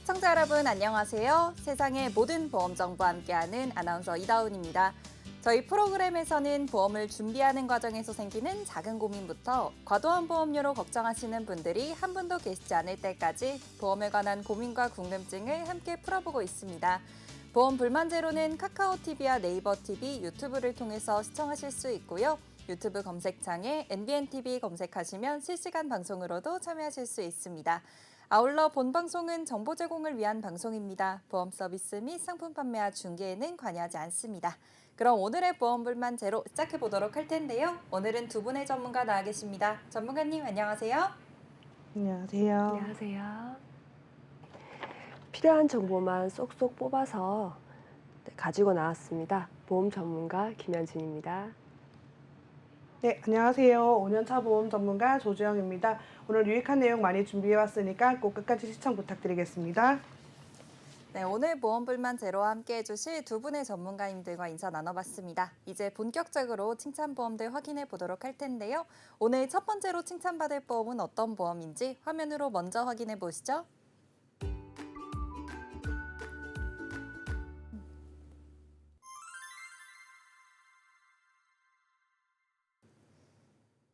시청자 여러분 안녕하세요. 세상의 모든 보험 정보 함께하는 아나운서 이다운입니다. 저희 프로그램에서는 보험을 준비하는 과정에서 생기는 작은 고민부터 과도한 보험료로 걱정하시는 분들이 한 분도 계시지 않을 때까지 보험에 관한 고민과 궁금증을 함께 풀어보고 있습니다. 보험 불만 제로는 카카오 TV와 네이버 TV, 유튜브를 통해서 시청하실 수 있고요. 유튜브 검색창에 NBN TV 검색하시면 실시간 방송으로도 참여하실 수 있습니다. 아울러 본 방송은 정보 제공을 위한 방송입니다. 보험 서비스 및 상품 판매와 중개에는 관여하지 않습니다. 그럼 오늘의 보험 불만 제로 시작해 보도록 할 텐데요. 오늘은 두 분의 전문가 나와 계십니다. 전문가님 안녕하세요. 안녕하세요. 안녕하세요. 필요한 정보만 쏙쏙 뽑아서 가지고 나왔습니다. 보험 전문가 김현진입니다. 네, 안녕하세요. 5년차 보험 전문가 조주영입니다. 오늘 유익한 내용 많이 준비해왔으니까 꼭 끝까지 시청 부탁드리겠습니다. 네, 오늘 보험 불만 제로와 함께 해주실 두 분의 전문가님들과 인사 나눠봤습니다. 이제 본격적으로 칭찬 보험들 확인해 보도록 할 텐데요. 오늘 첫 번째로 칭찬받을 보험은 어떤 보험인지 화면으로 먼저 확인해 보시죠.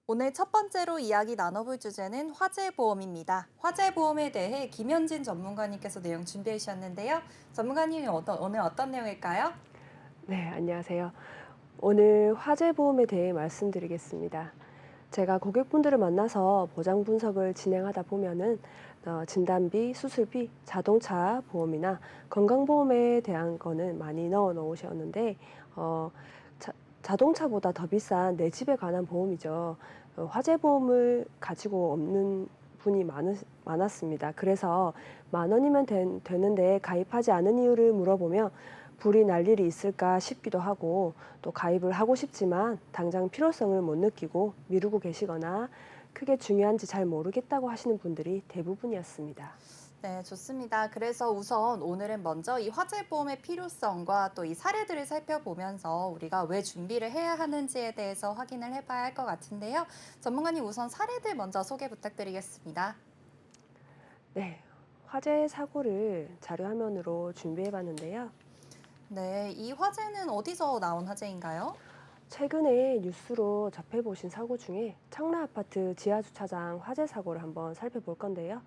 오늘 첫 번째로 이야기 나눠볼 주제는 화재보험입니다. 화재보험에 대해 김현진 전문가님께서 내용 준비해 주셨는데요. 전문가님이 오늘 어떤 내용일까요? 네, 안녕하세요. 오늘 화재보험에 대해 말씀드리겠습니다. 제가 고객분들을 만나서 보장 분석을 진행하다 보면은 진단비, 수술비, 자동차 보험이나 건강보험에 대한 거는 많이 넣어 놓으셨는데 자동차보다 더 비싼 내 집에 관한 보험이죠. 화재보험을 가지고 없는 분이 많았습니다. 그래서 10,000원이면 되는데 가입하지 않은 이유를 물어보면 불이 날 일이 있을까 싶기도 하고, 또 가입을 하고 싶지만 당장 필요성을 못 느끼고 미루고 계시거나 크게 중요한지 잘 모르겠다고 하시는 분들이 대부분이었습니다. 네, 좋습니다. 그래서 우선 오늘은 먼저 이 화재보험의 필요성과 또 이 사례들을 살펴보면서 우리가 왜 준비를 해야 하는지에 대해서 확인을 해봐야 할 것 같은데요. 전문가님 우선 사례들 먼저 소개 부탁드리겠습니다. 네, 화재 사고를 자료 화면으로 준비해 봤는데요. 네, 이 화재는 어디서 나온 화재인가요? 최근에 뉴스로 접해보신 사고 중에 청라아파트 지하주차장 화재 사고를 한번 살펴볼 건데요.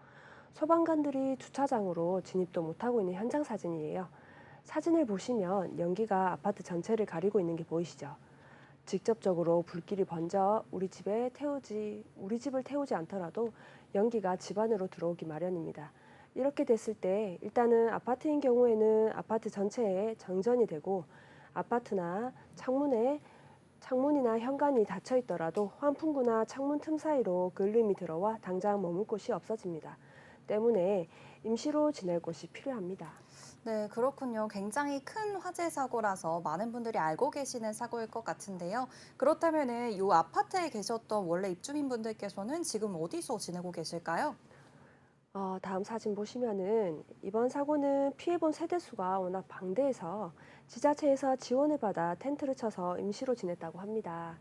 소방관들이 주차장으로 진입도 못하고 있는 현장 사진이에요. 사진을 보시면 연기가 아파트 전체를 가리고 있는 게 보이시죠? 직접적으로 불길이 번져 우리 집을 태우지 않더라도 연기가 집 안으로 들어오기 마련입니다. 이렇게 됐을 때 일단은 아파트인 경우에는 아파트 전체에 정전이 되고, 아파트나 창문이나 현관이 닫혀 있더라도 환풍구나 창문 틈 사이로 끌림이 들어와 당장 머물 곳이 없어집니다. 때문에 임시로 지낼 곳이 필요합니다. 네, 그렇군요. 굉장히 큰 화재 사고라서 많은 분들이 알고 계시는 사고일 것 같은데요. 그렇다면은 이 아파트에 계셨던 원래 입주민분들께서는 지금 어디서 지내고 계실까요? 다음 사진 보시면은 이번 사고는 피해본 세대수가 워낙 방대해서 지자체에서 지원을 받아 텐트를 쳐서 임시로 지냈다고 합니다.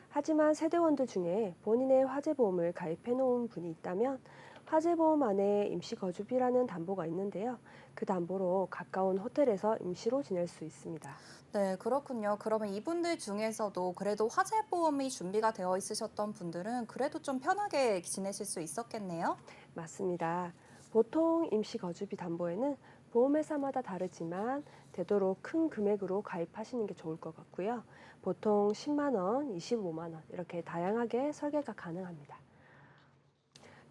하지만 세대원들 중에 본인의 화재보험을 가입해 놓은 분이 있다면 화재보험 안에 임시거주비라는 담보가 있는데요. 그 담보로 가까운 호텔에서 임시로 지낼 수 있습니다. 네, 그렇군요. 그러면 이분들 중에서도 그래도 화재 보험이 준비가 되어 있으셨던 분들은 그래도 좀 편하게 지내실 수 있었겠네요. 맞습니다. 보통 임시거주비 담보에는 보험회사마다 다르지만 되도록 큰 금액으로 가입하시는 게 좋을 것 같고요. 보통 10만 원, 25만 원 이렇게 다양하게 설계가 가능합니다.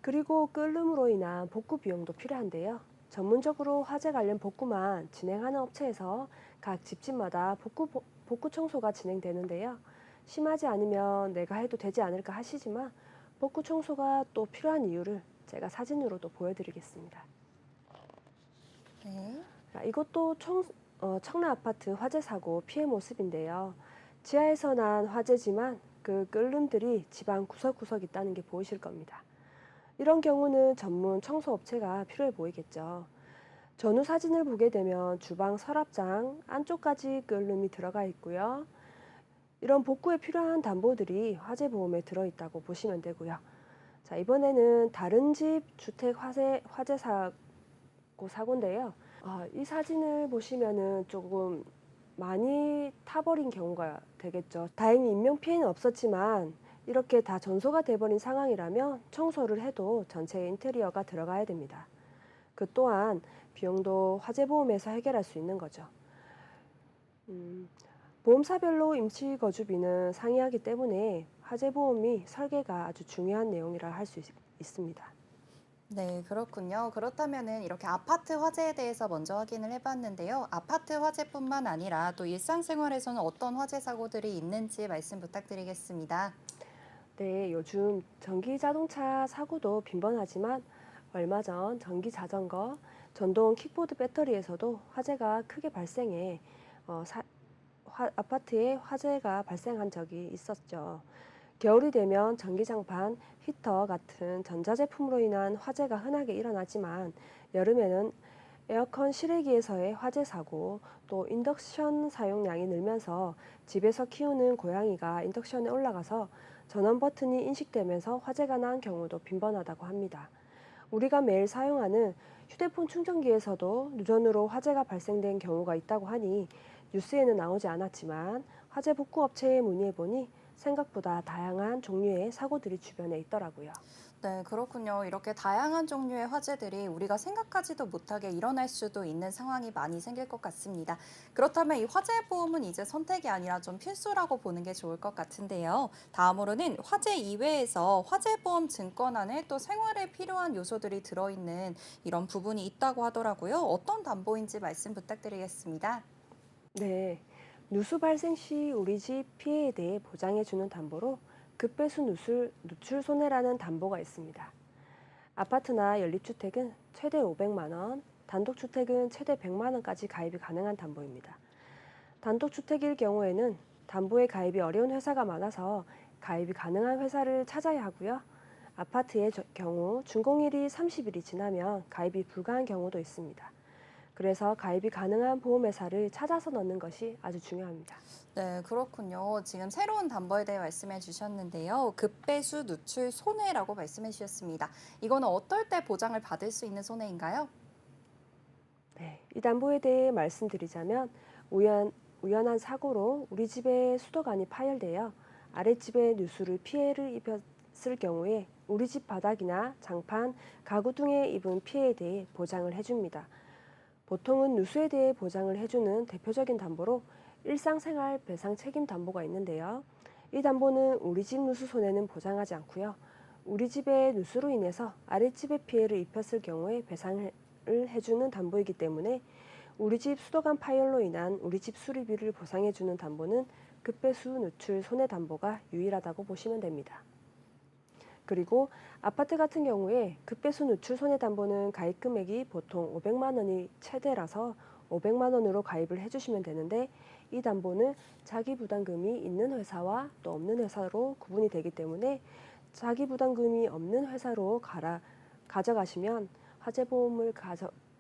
그리고 끓음으로 인한 복구 비용도 필요한데요. 전문적으로 화재 관련 복구만 진행하는 업체에서 각 집집마다 복구 청소가 진행되는데요. 심하지 않으면 내가 해도 되지 않을까 하시지만 복구 청소가 또 필요한 이유를 제가 사진으로도 보여드리겠습니다. 네. 이것도 청라 아파트 화재 사고 피해 모습인데요. 지하에서 난 화재지만 그 끓음들이 집안 구석구석 있다는 게 보이실 겁니다. 이런 경우는 전문 청소업체가 필요해 보이겠죠. 전후 사진을 보게 되면 주방 서랍장 안쪽까지 끓음이 들어가 있고요. 이런 복구에 필요한 담보들이 화재보험에 들어있다고 보시면 되고요. 자, 이번에는 다른 집 주택 화재 사고인데요. 이 사진을 보시면은 조금 많이 타버린 경우가 되겠죠. 다행히 인명 피해는 없었지만 이렇게 다 전소가 돼버린 상황이라면 청소를 해도 전체 인테리어가 들어가야 됩니다. 그 또한 비용도 화재보험에서 해결할 수 있는 거죠. 보험사별로 임시거주비는 상이하기 때문에 화재보험이 설계가 아주 중요한 내용이라 할 수 있습니다. 네, 그렇군요. 그렇다면은 이렇게 아파트 화재에 대해서 먼저 확인을 해봤는데요. 아파트 화재뿐만 아니라 또 일상생활에서는 어떤 화재 사고들이 있는지 말씀 부탁드리겠습니다. 네, 요즘 전기 자동차 사고도 빈번하지만 얼마 전 전기 자전거, 전동 킥보드 배터리에서도 화재가 크게 발생해 아파트에 화재가 발생한 적이 있었죠. 겨울이 되면 전기장판, 히터 같은 전자제품으로 인한 화재가 흔하게 일어나지만 여름에는 에어컨 실외기에서의 화재 사고, 또 인덕션 사용량이 늘면서 집에서 키우는 고양이가 인덕션에 올라가서 전원 버튼이 인식되면서 화재가 난 경우도 빈번하다고 합니다. 우리가 매일 사용하는 휴대폰 충전기에서도 누전으로 화재가 발생된 경우가 있다고 하니 뉴스에는 나오지 않았지만 화재 복구 업체에 문의해보니 생각보다 다양한 종류의 사고들이 주변에 있더라고요. 네, 그렇군요. 이렇게 다양한 종류의 화재들이 우리가 생각하지도 못하게 일어날 수도 있는 상황이 많이 생길 것 같습니다. 그렇다면 이 화재 보험은 이제 선택이 아니라 좀 필수라고 보는 게 좋을 것 같은데요. 다음으로는 화재 이외에서 화재 보험 증권안에 또 생활에 필요한 요소들이 들어있는 이런 부분이 있다고 하더라고요. 어떤 담보인지 말씀 부탁드리겠습니다. 네, 누수 발생 시 우리 집 피해에 대해 보장해주는 담보로 급배수 누출 손해라는 담보가 있습니다. 아파트나 연립주택은 최대 500만 원, 단독주택은 최대 100만 원까지 가입이 가능한 담보입니다. 단독주택일 경우에는 담보에 가입이 어려운 회사가 많아서 가입이 가능한 회사를 찾아야 하고요. 아파트의 경우 준공일이 30일이 지나면 가입이 불가한 경우도 있습니다. 그래서 가입이 가능한 보험회사를 찾아서 넣는 것이 아주 중요합니다. 네, 그렇군요. 지금 새로운 담보에 대해 말씀해 주셨는데요. 급배수 누출 손해라고 말씀해 주셨습니다. 이거는 어떨 때 보장을 받을 수 있는 손해인가요? 네, 이 담보에 대해 말씀드리자면 우연한 사고로 우리 집에 수도관이 파열되어 아랫집에 누수를 피해를 입혔을 경우에 우리 집 바닥이나 장판, 가구 등에 입은 피해에 대해 보장을 해줍니다. 보통은 누수에 대해 보장을 해주는 대표적인 담보로 일상생활 배상 책임 담보가 있는데요. 이 담보는 우리 집 누수 손해는 보장하지 않고요. 우리 집의 누수로 인해서 아랫집에 피해를 입혔을 경우에 배상을 해주는 담보이기 때문에 우리 집 수도관 파열로 인한 우리 집 수리비를 보상해주는 담보는 급배수 누출 손해 담보가 유일하다고 보시면 됩니다. 그리고 아파트 같은 경우에 급배수 누출 손해 담보는 가입 금액이 보통 500만 원이 최대라서 500만 원으로 가입을 해주시면 되는데 이 담보는 자기 부담금이 있는 회사와 또 없는 회사로 구분이 되기 때문에 자기 부담금이 없는 회사로 가져가시면 화재보험을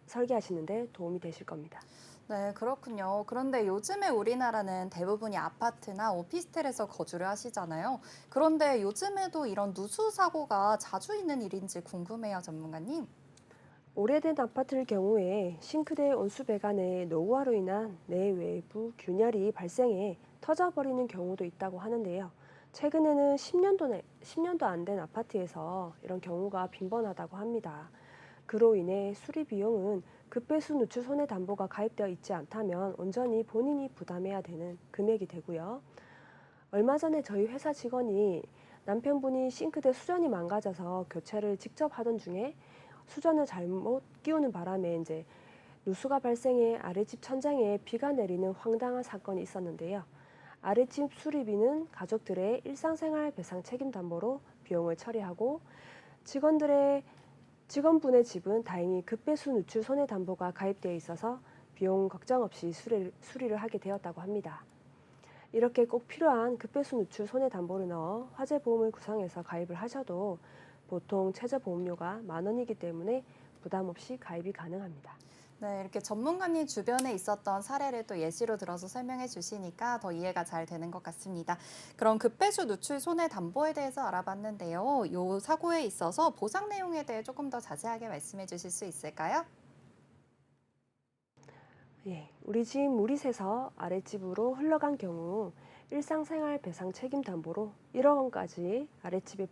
설계하시는데 도움이 되실 겁니다. 네, 그렇군요. 그런데 요즘에 우리나라는 대부분이 아파트나 오피스텔에서 거주를 하시잖아요. 그런데 요즘에도 이런 누수 사고가 자주 있는 일인지 궁금해요, 전문가님. 오래된 아파트의 경우에 싱크대 온수 배관의 노후화로 인한 내외부 균열이 발생해 터져버리는 경우도 있다고 하는데요. 최근에는 10년도 안 된 아파트에서 이런 경우가 빈번하다고 합니다. 그로 인해 수리 비용은 급배수 누출 손해 담보가 가입되어 있지 않다면 온전히 본인이 부담해야 되는 금액이 되고요. 얼마 전에 저희 회사 직원이 남편분이 싱크대 수전이 망가져서 교체를 직접 하던 중에 수전을 잘못 끼우는 바람에 이제 누수가 발생해 아랫집 천장에 비가 내리는 황당한 사건이 있었는데요. 아랫집 수리비는 가족들의 일상생활 배상 책임 담보로 비용을 처리하고 직원분의 집은 다행히 급배수 누출 손해 담보가 가입되어 있어서 비용 걱정 없이 수리를 하게 되었다고 합니다. 이렇게 꼭 필요한 급배수 누출 손해 담보를 넣어 화재 보험을 구성해서 가입을 하셔도 보통 최저 보험료가 10,000원이기 때문에 부담 없이 가입이 가능합니다. 네, 이렇게 전문가님 주변에 있었던 사례를 또 예시로 들어서 설명해 주시니까 더 이해가 잘 되는 것 같습니다. 그럼 급배수 누출 손해 담보에 대해서 알아봤는데요. 이 사고에 있어서 보상 내용에 대해 조금 더 자세하게 말씀해 주실 수 있을까요? 예, 우리 집 물이 새서 아랫집으로 흘러간 경우 일상생활 배상 책임 담보로 1억 원까지 아랫집에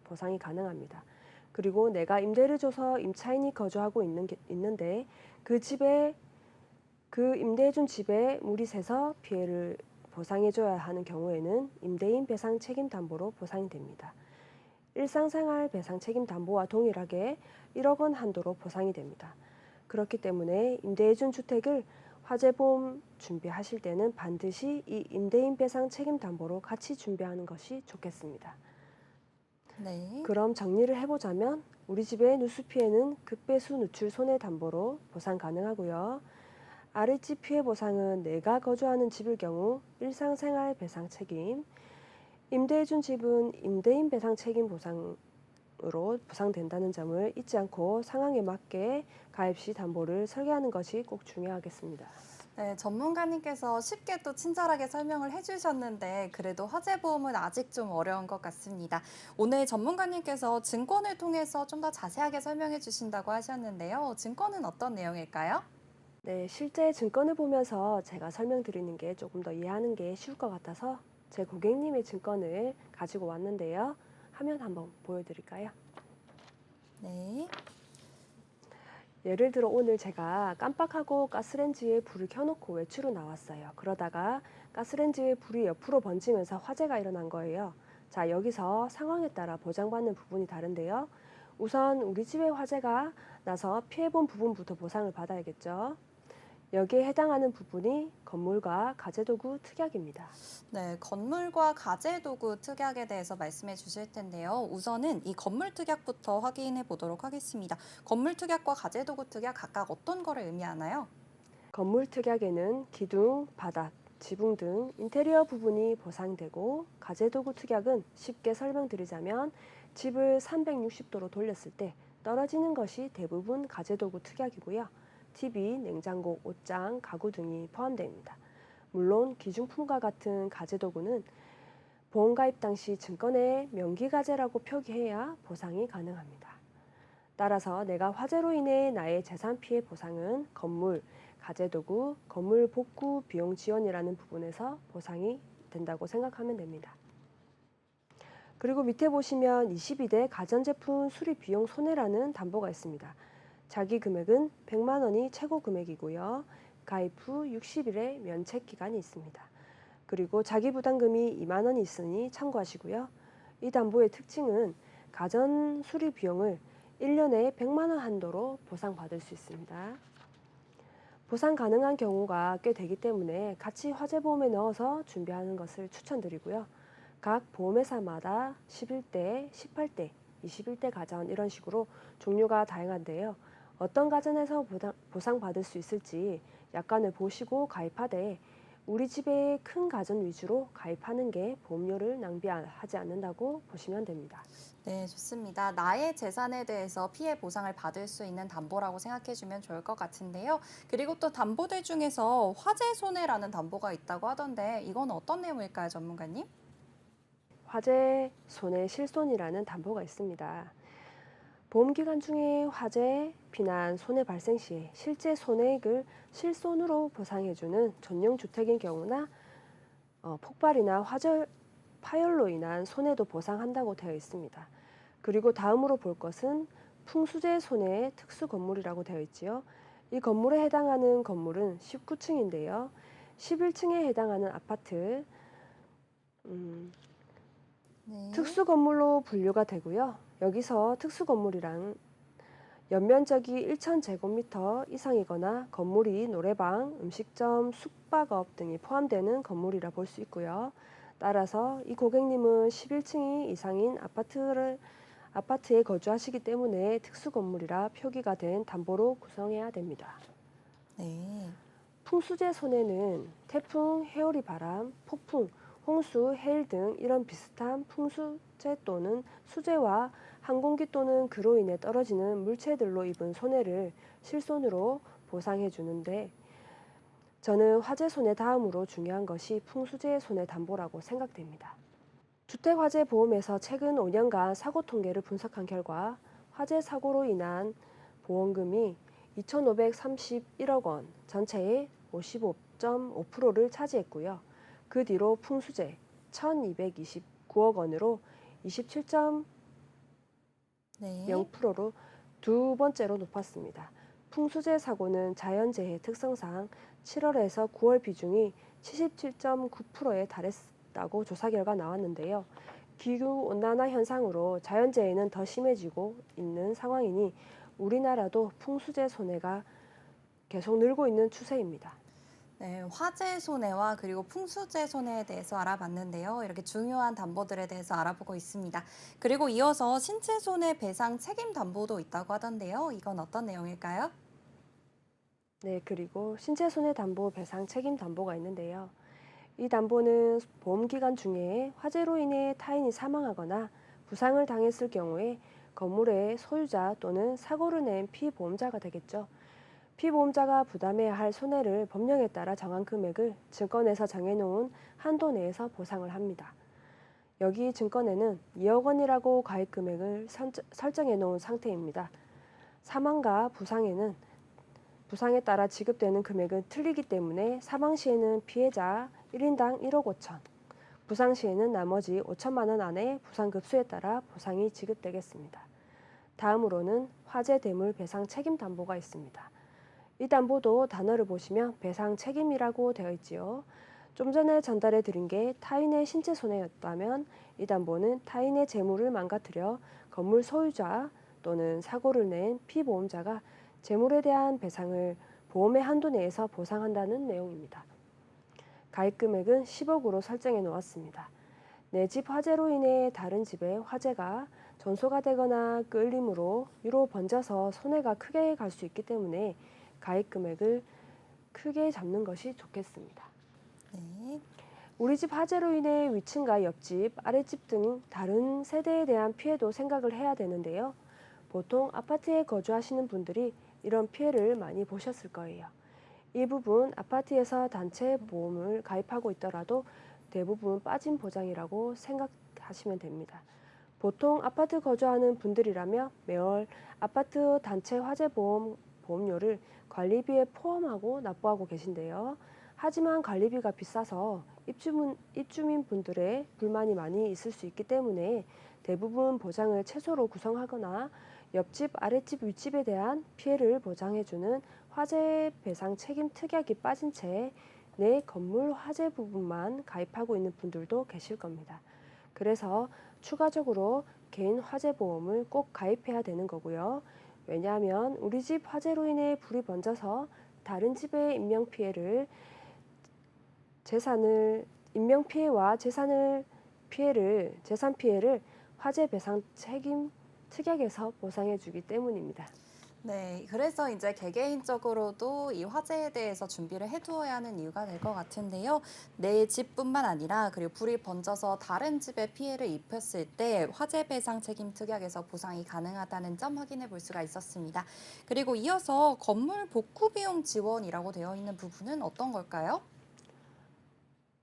보상이 가능합니다. 그리고 내가 임대를 줘서 임차인이 거주하고 있는데 그 임대해준 집에 물이 새서 피해를 보상해줘야 하는 경우에는 임대인 배상 책임 담보로 보상이 됩니다. 일상생활 배상 책임 담보와 동일하게 1억 원 한도로 보상이 됩니다. 그렇기 때문에 임대해준 주택을 화재보험 준비하실 때는 반드시 이 임대인 배상 책임 담보로 같이 준비하는 것이 좋겠습니다. 네. 그럼 정리를 해보자면 우리 집의 누수 피해는 급배수 누출 손해 담보로 보상 가능하고요. 아랫집 피해 보상은 내가 거주하는 집일 경우 일상생활 배상 책임, 임대해준 집은 임대인 배상 책임 보상으로 보상된다는 점을 잊지 않고 상황에 맞게 가입 시 담보를 설계하는 것이 꼭 중요하겠습니다. 네, 전문가님께서 쉽게 또 친절하게 설명을 해주셨는데 그래도 화재보험은 아직 좀 어려운 것 같습니다. 오늘 전문가님께서 증권을 통해서 좀 더 자세하게 설명해 주신다고 하셨는데요. 증권은 어떤 내용일까요? 네, 실제 증권을 보면서 제가 설명드리는 게 조금 더 이해하는 게 쉬울 것 같아서 제 고객님의 증권을 가지고 왔는데요. 화면 한번 보여드릴까요? 네. 예를 들어 오늘 제가 깜빡하고 가스레인지에 불을 켜놓고 외출을 나왔어요. 그러다가 가스레인지에 불이 옆으로 번지면서 화재가 일어난 거예요. 자, 여기서 상황에 따라 보장받는 부분이 다른데요. 우선 우리 집에 화재가 나서 피해본 부분부터 보상을 받아야겠죠. 여기에 해당하는 부분이 건물과 가재도구 특약입니다. 네, 건물과 가재도구 특약에 대해서 말씀해 주실 텐데요. 우선은 이 건물 특약부터 확인해 보도록 하겠습니다. 건물 특약과 가재도구 특약 각각 어떤 거를 의미하나요? 건물 특약에는 기둥, 바닥, 지붕 등 인테리어 부분이 보상되고 가재도구 특약은 쉽게 설명드리자면 집을 360도로 돌렸을 때 떨어지는 것이 대부분 가재도구 특약이고요. TV, 냉장고, 옷장, 가구 등이 포함됩니다. 물론 기중품과 같은 가재도구는 보험 가입 당시 증권에 명기가재라고 표기해야 보상이 가능합니다. 따라서 내가 화재로 인해 나의 재산 피해 보상은 건물, 가재도구, 건물 복구 비용 지원이라는 부분에서 보상이 된다고 생각하면 됩니다. 그리고 밑에 보시면 22대 가전제품 수리 비용 손해라는 담보가 있습니다. 자기 금액은 100만 원이 최고 금액이고요. 가입 후 60일의 면책 기간이 있습니다. 그리고 자기 부담금이 2만 원이 있으니 참고하시고요. 이 담보의 특징은 가전 수리 비용을 1년에 100만 원 한도로 보상받을 수 있습니다. 보상 가능한 경우가 꽤 되기 때문에 같이 화재보험에 넣어서 준비하는 것을 추천드리고요. 각 보험회사마다 11대, 18대, 21대 가전 이런 식으로 종류가 다양한데요. 어떤 가전에서 보상받을 수 있을지 약관을 보시고 가입하되 우리 집의 큰 가전 위주로 가입하는 게 보험료를 낭비하지 않는다고 보시면 됩니다. 네, 좋습니다. 나의 재산에 대해서 피해 보상을 받을 수 있는 담보라고 생각해 주면 좋을 것 같은데요. 그리고 또 담보들 중에서 화재 손해라는 담보가 있다고 하던데 이건 어떤 내용일까요, 전문가님? 화재 손해 실손이라는 담보가 있습니다. 보험기간 중에 화재, 비난, 손해 발생 시에 실제 손해액을 실손으로 보상해주는 전용주택인 경우나 폭발이나 파열로 인한 손해도 보상한다고 되어 있습니다. 그리고 다음으로 볼 것은 풍수재 손해 특수 건물이라고 되어 있지요. 이 건물에 해당하는 건물은 19층인데요. 11층에 해당하는 아파트, 네. 특수 건물로 분류가 되고요. 여기서 특수 건물이란 연면적이 1,000제곱미터 이상이거나 건물이 노래방, 음식점, 숙박업 등이 포함되는 건물이라 볼 수 있고요. 따라서 이 고객님은 11층이 이상인 아파트에 거주하시기 때문에 특수 건물이라 표기가 된 담보로 구성해야 됩니다. 네. 풍수재 손해는 태풍, 회오리 바람, 폭풍, 홍수, 해일 등 이런 비슷한 풍수재 또는 수재와 항공기 또는 그로 인해 떨어지는 물체들로 입은 손해를 실손으로 보상해 주는데 저는 화재 손해 다음으로 중요한 것이 풍수재 손해 담보라고 생각됩니다. 주택화재보험에서 최근 5년간 사고 통계를 분석한 결과 화재 사고로 인한 보험금이 2,531억 원, 전체의 55.5%를 차지했고요. 그 뒤로 풍수재 1,229억 원으로 27.0%로 네. 두 번째로 높았습니다. 풍수재 사고는 자연재해 특성상 7월에서 9월 비중이 77.9%에 달했다고 조사 결과 나왔는데요. 기후온난화 현상으로 자연재해는 더 심해지고 있는 상황이니 우리나라도 풍수재 손해가 계속 늘고 있는 추세입니다. 네, 화재 손해와 그리고 풍수재 손해에 대해서 알아봤는데요. 이렇게 중요한 담보들에 대해서 알아보고 있습니다. 그리고 이어서 신체 손해 배상 책임 담보도 있다고 하던데요. 이건 어떤 내용일까요? 네, 그리고 신체손해담보 배상 책임 담보가 있는데요. 이 담보는 보험 기간 중에 화재로 인해 타인이 사망하거나 부상을 당했을 경우에 건물의 소유자 또는 사고를 낸 피보험자가 되겠죠. 피보험자가 부담해야 할 손해를 법령에 따라 정한 금액을 증권에서 정해놓은 한도 내에서 보상을 합니다. 여기 증권에는 2억 원이라고 가입 금액을 설정해 놓은 상태입니다. 사망과 부상에 따라 지급되는 금액은 틀리기 때문에 사망 시에는 피해자 1인당 1억 5천, 부상 시에는 나머지 5천만 원 안에 부상급수에 따라 보상이 지급되겠습니다. 다음으로는 화재 대물 배상 책임 담보가 있습니다. 이 담보도 단어를 보시면 배상 책임이라고 되어 있지요. 좀 전에 전달해 드린 게 타인의 신체 손해였다면 이 담보는 타인의 재물을 망가뜨려 건물 소유자 또는 사고를 낸 피보험자가 재물에 대한 배상을 보험의 한도 내에서 보상한다는 내용입니다. 가입 금액은 10억으로 설정해 놓았습니다. 내 집 화재로 인해 다른 집에 화재가 전소가 되거나 끌림으로 위로 번져서 손해가 크게 갈 수 있기 때문에 가입 금액을 크게 잡는 것이 좋겠습니다. 네. 우리 집 화재로 인해 위층과 옆집, 아랫집 등 다른 세대에 대한 피해도 생각을 해야 되는데요. 보통 아파트에 거주하시는 분들이 이런 피해를 많이 보셨을 거예요. 이 부분 아파트에서 단체 보험을 가입하고 있더라도 대부분 빠진 보장이라고 생각하시면 됩니다. 보통 아파트 거주하는 분들이라면 매월 아파트 단체 화재 보험료를 관리비에 포함하고 납부하고 계신데요. 하지만 관리비가 비싸서 입주민 분들의 불만이 많이 있을 수 있기 때문에 대부분 보장을 최소로 구성하거나 옆집, 아랫집, 윗집에 대한 피해를 보장해주는 화재 배상 책임 특약이 빠진 채 내 건물 화재 부분만 가입하고 있는 분들도 계실 겁니다. 그래서 추가적으로 개인 화재 보험을 꼭 가입해야 되는 거고요. 왜냐하면 우리 집 화재로 인해 불이 번져서 다른 집의 인명 피해와 재산 피해를 화재 배상 책임 특약에서 보상해 주기 때문입니다. 네, 그래서 이제 개개인적으로도 이 화재에 대해서 준비를 해두어야 하는 이유가 될 것 같은데요. 내 집뿐만 아니라 그리고 불이 번져서 다른 집에 피해를 입혔을 때 화재 배상 책임 특약에서 보상이 가능하다는 점 확인해 볼 수가 있었습니다. 그리고 이어서 건물 복구 비용 지원이라고 되어 있는 부분은 어떤 걸까요?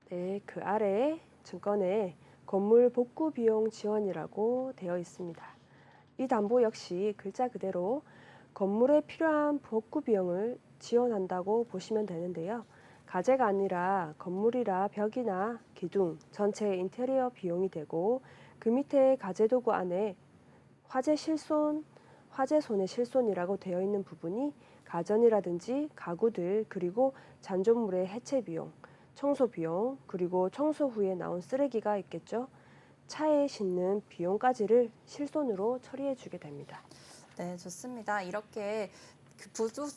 네, 그 아래 증권에 건물 복구 비용 지원이라고 되어 있습니다. 이 담보 역시 글자 그대로 건물에 필요한 복구 비용을 지원한다고 보시면 되는데요. 가재가 아니라 건물이라 벽이나 기둥, 전체 인테리어 비용이 되고 그 밑에 가재 도구 안에 화재 손해 실손이라고 되어 있는 부분이 가전이라든지 가구들 그리고 잔존물의 해체 비용, 청소 비용 그리고 청소 후에 나온 쓰레기가 있겠죠. 차에 싣는 비용까지를 실손으로 처리해 주게 됩니다. 네, 좋습니다. 이렇게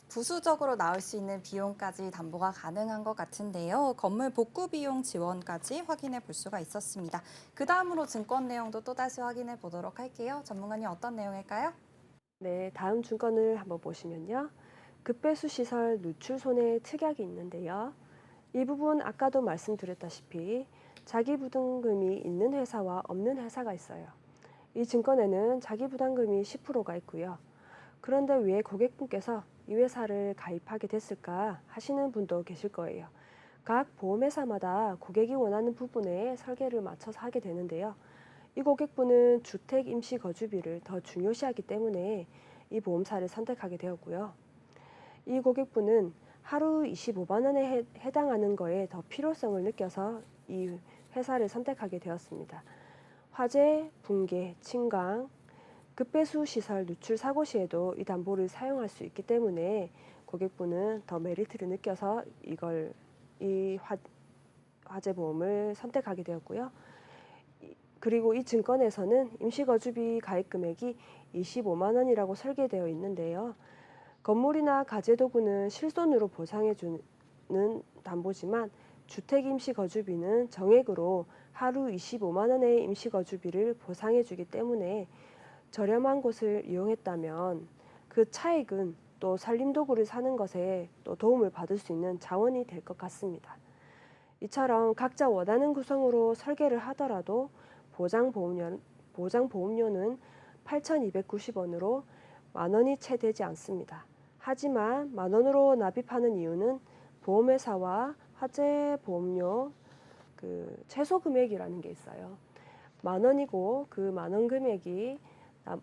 부수적으로 나올 수 있는 비용까지 담보가 가능한 것 같은데요. 건물 복구 비용 지원까지 확인해 볼 수가 있었습니다. 그 다음으로 증권 내용도 또다시 확인해 보도록 할게요. 전문가님 어떤 내용일까요? 네, 다음 증권을 한번 보시면요. 급배수 시설 누출 손해 특약이 있는데요. 이 부분 아까도 말씀드렸다시피 자기부담금이 있는 회사와 없는 회사가 있어요. 이 증권에는 자기부담금이 10%가 있고요. 그런데 왜 고객분께서 이 회사를 가입하게 됐을까 하시는 분도 계실 거예요. 각 보험회사마다 고객이 원하는 부분에 설계를 맞춰서 하게 되는데요. 이 고객분은 주택 임시 거주비를 더 중요시하기 때문에 이 보험사를 선택하게 되었고요. 이 고객분은 하루 25만 원에 해당하는 거에 더 필요성을 느껴서 이 회사를 선택하게 되었습니다. 화재, 붕괴, 침강, 급배수 시설 누출 사고 시에도 이 담보를 사용할 수 있기 때문에 고객분은 더 메리트를 느껴서 이 화재 보험을 선택하게 되었고요. 그리고 이 증권에서는 임시거주비 가입 금액이 25만 원이라고 설계되어 있는데요. 건물이나 가재도구는 실손으로 보상해주는 담보지만 주택 임시거주비는 정액으로 하루 25만 원의 임시거주비를 보상해주기 때문에 저렴한 곳을 이용했다면 그 차익은 또 살림도구를 사는 것에 또 도움을 받을 수 있는 자원이 될 것 같습니다. 이처럼 각자 원하는 구성으로 설계를 하더라도 보장보험료는 8,290원으로 만 원이 채 되지 않습니다. 하지만 만 원으로 납입하는 이유는 보험회사와 화재보험료 최소 금액이라는 게 있어요. 만 원이고 그 만 원 금액이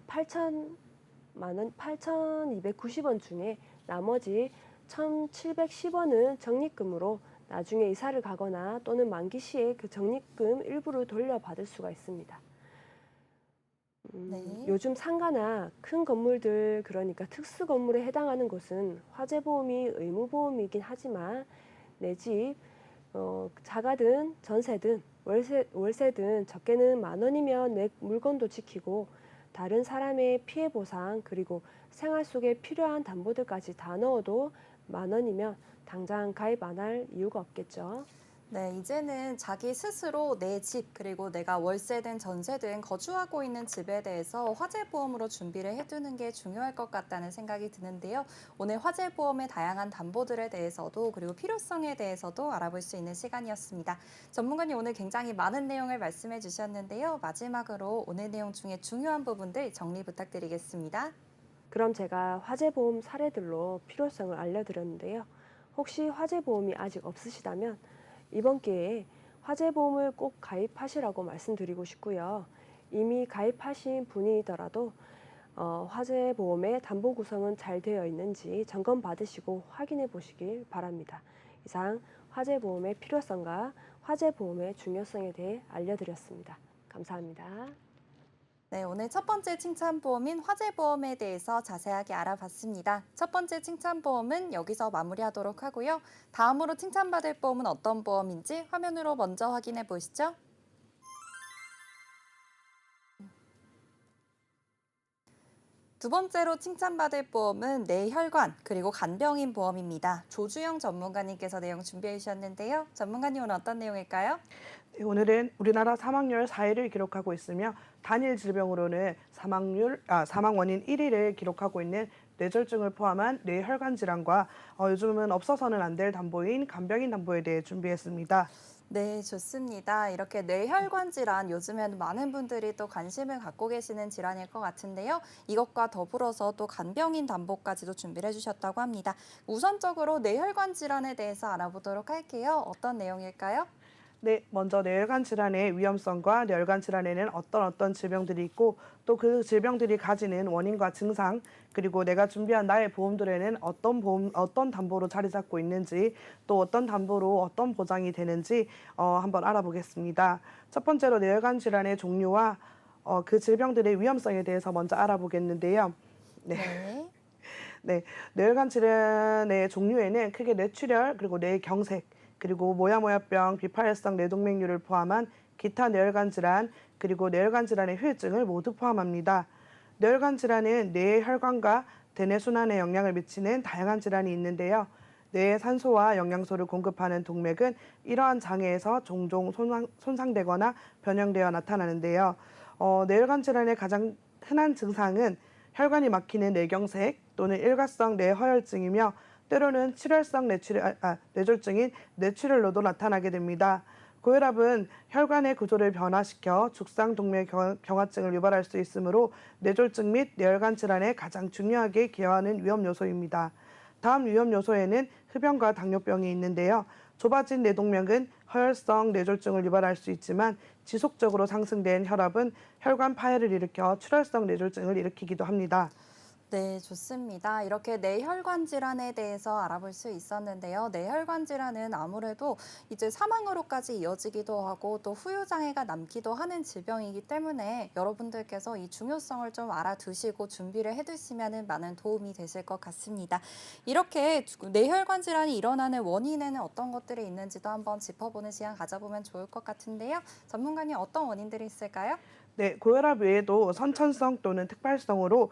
8,290원 중에 나머지 1,710원은 적립금으로 나중에 이사를 가거나 또는 만기 시에 그 적립금 일부를 돌려받을 수가 있습니다. 네. 요즘 상가나 큰 건물들, 그러니까 특수 건물에 해당하는 곳은 화재보험이 의무보험이긴 하지만 내 집 자가든 전세든 월세든 적게는 만 원이면 내 물건도 지키고 다른 사람의 피해 보상 그리고 생활 속에 필요한 담보들까지 다 넣어도 만 원이면 당장 가입 안 할 이유가 없겠죠. 네, 이제는 자기 스스로 내 집, 그리고 내가 월세든 전세든 거주하고 있는 집에 대해서 화재보험으로 준비를 해두는 게 중요할 것 같다는 생각이 드는데요. 오늘 화재보험의 다양한 담보들에 대해서도 그리고 필요성에 대해서도 알아볼 수 있는 시간이었습니다. 전문가님 오늘 굉장히 많은 내용을 말씀해 주셨는데요. 마지막으로 오늘 내용 중에 중요한 부분들 정리 부탁드리겠습니다. 그럼 제가 화재보험 사례들로 필요성을 알려드렸는데요. 혹시 화재보험이 아직 없으시다면 이번 기회에 화재보험을 꼭 가입하시라고 말씀드리고 싶고요. 이미 가입하신 분이더라도 화재보험의 담보 구성은 잘 되어 있는지 점검 받으시고 확인해 보시길 바랍니다. 이상 화재보험의 필요성과 화재보험의 중요성에 대해 알려드렸습니다. 감사합니다. 네, 오늘 첫 번째 칭찬보험인 화재보험에 대해서 자세하게 알아봤습니다. 첫 번째 칭찬보험은 여기서 마무리하도록 하고요. 다음으로 칭찬받을 보험은 어떤 보험인지 화면으로 먼저 확인해 보시죠. 두 번째로 칭찬받을 보험은 뇌혈관 그리고 간병인 보험입니다. 조주영 전문가님께서 내용 준비해 주셨는데요. 전문가님 오늘 어떤 내용일까요? 네, 오늘은 우리나라 사망률 4위를 기록하고 있으며 단일 질병으로는 사망 원인 1위를 기록하고 있는 뇌졸중을 포함한 뇌혈관 질환과 요즘은 없어서는 안 될 담보인 간병인 담보에 대해 준비했습니다. 네, 좋습니다. 이렇게 뇌혈관 질환, 요즘에는 많은 분들이 또 관심을 갖고 계시는 질환일 것 같은데요. 이것과 더불어서 또 간병인 담보까지도 준비를 해주셨다고 합니다. 우선적으로 뇌혈관 질환에 대해서 알아보도록 할게요. 어떤 내용일까요? 네, 먼저 뇌혈관 질환의 위험성과 뇌혈관 질환에는 어떤 질병들이 있고 또 그 질병들이 가지는 원인과 증상 그리고 내가 준비한 나의 보험들에는 어떤 담보로 자리 잡고 있는지 또 어떤 담보로 어떤 보장이 되는지 한번 알아보겠습니다. 첫 번째로 뇌혈관 질환의 종류와 그 질병들의 위험성에 대해서 먼저 알아보겠는데요. 네. 네, 뇌혈관 질환의 종류에는 크게 뇌출혈 그리고 뇌경색 그리고 모야모야병, 비파혈성 뇌동맥류를 포함한 기타 뇌혈관 질환, 그리고 뇌혈관 질환의 후유증을 모두 포함합니다. 뇌혈관 질환은 뇌의 혈관과 대뇌 순환에 영향을 미치는 다양한 질환이 있는데요. 뇌에 산소와 영양소를 공급하는 동맥은 이러한 장애에서 종종 손상되거나 변형되어 나타나는데요. 뇌혈관 질환의 가장 흔한 증상은 혈관이 막히는 뇌경색 또는 일과성 뇌허혈증이며 때로는 뇌졸중인 뇌출혈로도 나타나게 됩니다. 고혈압은 혈관의 구조를 변화시켜 죽상동맥 경화증을 유발할 수 있으므로 뇌졸중 및 뇌혈관 질환에 가장 중요하게 기여하는 위험 요소입니다. 다음 위험 요소에는 흡연과 당뇨병이 있는데요. 좁아진 뇌동맥은 허혈성 뇌졸중을 유발할 수 있지만 지속적으로 상승된 혈압은 혈관 파열을 일으켜 출혈성 뇌졸중을 일으키기도 합니다. 네, 좋습니다. 이렇게 뇌혈관 질환에 대해서 알아볼 수 있었는데요. 뇌혈관 질환은 아무래도 이제 사망으로까지 이어지기도 하고 또 후유장애가 남기도 하는 질병이기 때문에 여러분들께서 이 중요성을 좀 알아두시고 준비를 해두시면 많은 도움이 되실 것 같습니다. 이렇게 뇌혈관 질환이 일어나는 원인에는 어떤 것들이 있는지도 한번 짚어보는 시간 가져보면 좋을 것 같은데요. 전문가님 어떤 원인들이 있을까요? 네, 고혈압 외에도 선천성 또는 특발성으로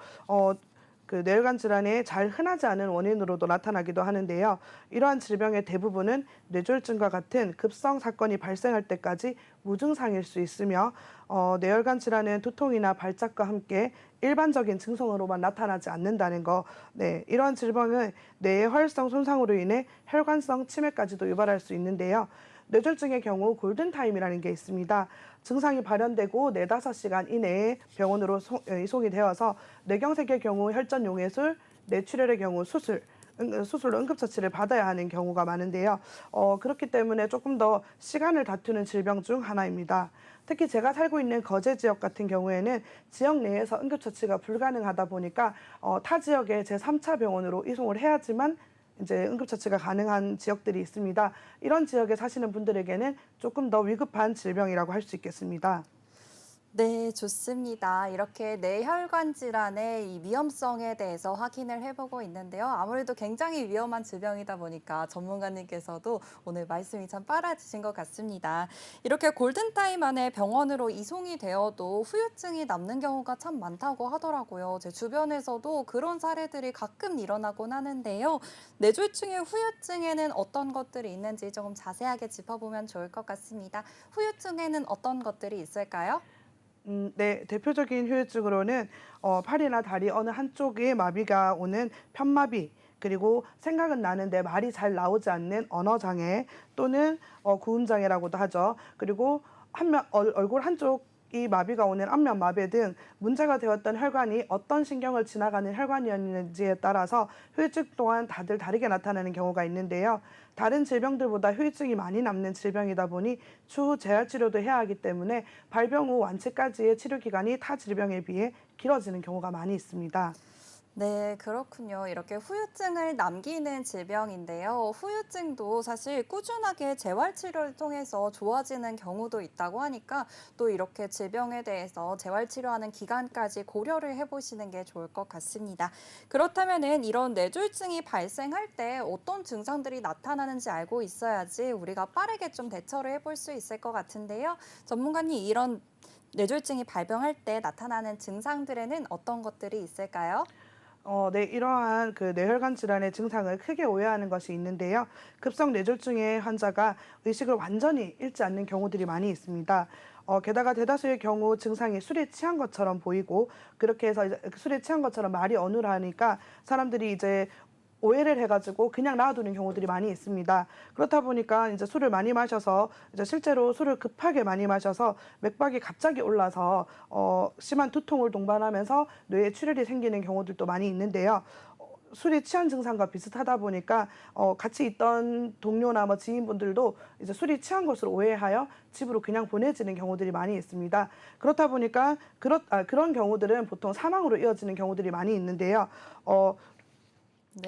그 뇌혈관 질환에 잘 흔하지 않은 원인으로도 나타나기도 하는데요. 이러한 질병의 대부분은 뇌졸중과 같은 급성 사건이 발생할 때까지 무증상일 수 있으며 뇌혈관 질환은 두통이나 발작과 함께 일반적인 증상으로만 나타나지 않는다는 거. 네, 이러한 질병은 뇌의 활성 손상으로 인해 혈관성 치매까지도 유발할 수 있는데요. 뇌졸중의 경우 골든타임이라는 게 있습니다. 증상이 발현되고 4~5시간 이내에 병원으로 이송이 되어서 뇌경색의 경우 혈전 용해술, 뇌출혈의 경우 수술로 응급처치를 받아야 하는 경우가 많은데요. 그렇기 때문에 조금 더 시간을 다투는 질병 중 하나입니다. 특히 제가 살고 있는 거제 지역 같은 경우에는 지역 내에서 응급처치가 불가능하다 보니까 타 지역의 제3차 병원으로 이송을 해야지만 이제 응급처치가 가능한 지역들이 있습니다. 이런 지역에 사시는 분들에게는 조금 더 위급한 질병이라고 할 수 있겠습니다. 네, 좋습니다. 이렇게 뇌혈관 질환의 이 위험성에 대해서 확인을 해보고 있는데요. 아무래도 굉장히 위험한 질병이다 보니까 전문가님께서도 오늘 말씀이 참 빨라지신 것 같습니다. 이렇게 골든타임 안에 병원으로 이송이 되어도 후유증이 남는 경우가 참 많다고 하더라고요. 제 주변에서도 그런 사례들이 가끔 일어나곤 하는데요. 뇌졸중의 후유증에는 어떤 것들이 있는지 조금 자세하게 짚어보면 좋을 것 같습니다. 후유증에는 어떤 것들이 있을까요? 네, 대표적인 후유증으로는 팔이나 다리 어느 한쪽에 마비가 오는 편마비, 그리고 생각은 나는데 말이 잘 나오지 않는 언어장애 또는 구음장애라고도 하죠. 그리고 얼굴 한쪽이 마비가 오는 안면마비 등 문제가 되었던 혈관이 어떤 신경을 지나가는 혈관이었는지에 따라서 후유증 또한 다들 다르게 나타나는 경우가 있는데요. 다른 질병들보다 후유증이 많이 남는 질병이다 보니 추후 재활치료도 해야 하기 때문에 발병 후 완치까지의 치료 기간이 타 질병에 비해 길어지는 경우가 많이 있습니다. 네, 그렇군요. 이렇게 후유증을 남기는 질병인데요. 후유증도 사실 꾸준하게 재활치료를 통해서 좋아지는 경우도 있다고 하니까 또 이렇게 질병에 대해서 재활치료하는 기간까지 고려를 해보시는 게 좋을 것 같습니다. 그렇다면은 이런 뇌졸중이 발생할 때 어떤 증상들이 나타나는지 알고 있어야지 우리가 빠르게 좀 대처를 해볼 수 있을 것 같은데요. 전문가님, 이런 뇌졸중이 발병할 때 나타나는 증상들에는 어떤 것들이 있을까요? 네, 이러한 그 뇌혈관 질환의 증상을 크게 오해하는 것이 있는데요. 급성 뇌졸중의 환자가 의식을 완전히 잃지 않는 경우들이 많이 있습니다. 게다가 대다수의 경우 증상이 술에 취한 것처럼 보이고 그렇게 해서 이제 술에 취한 것처럼 말이 어눌하니까 사람들이 이제 오해를 해가지고 그냥 놔두는 경우들이 많이 있습니다. 그렇다 보니까 이제 술을 많이 마셔서 이제 실제로 술을 급하게 많이 마셔서 맥박이 갑자기 올라서 심한 두통을 동반하면서 뇌에 출혈이 생기는 경우들도 많이 있는데요. 술이 취한 증상과 비슷하다 보니까 같이 있던 동료나 뭐 지인분들도 이제 술이 취한 것으로 오해하여 집으로 그냥 보내지는 경우들이 많이 있습니다. 그렇다 보니까 그런 경우들은 보통 사망으로 이어지는 경우들이 많이 있는데요.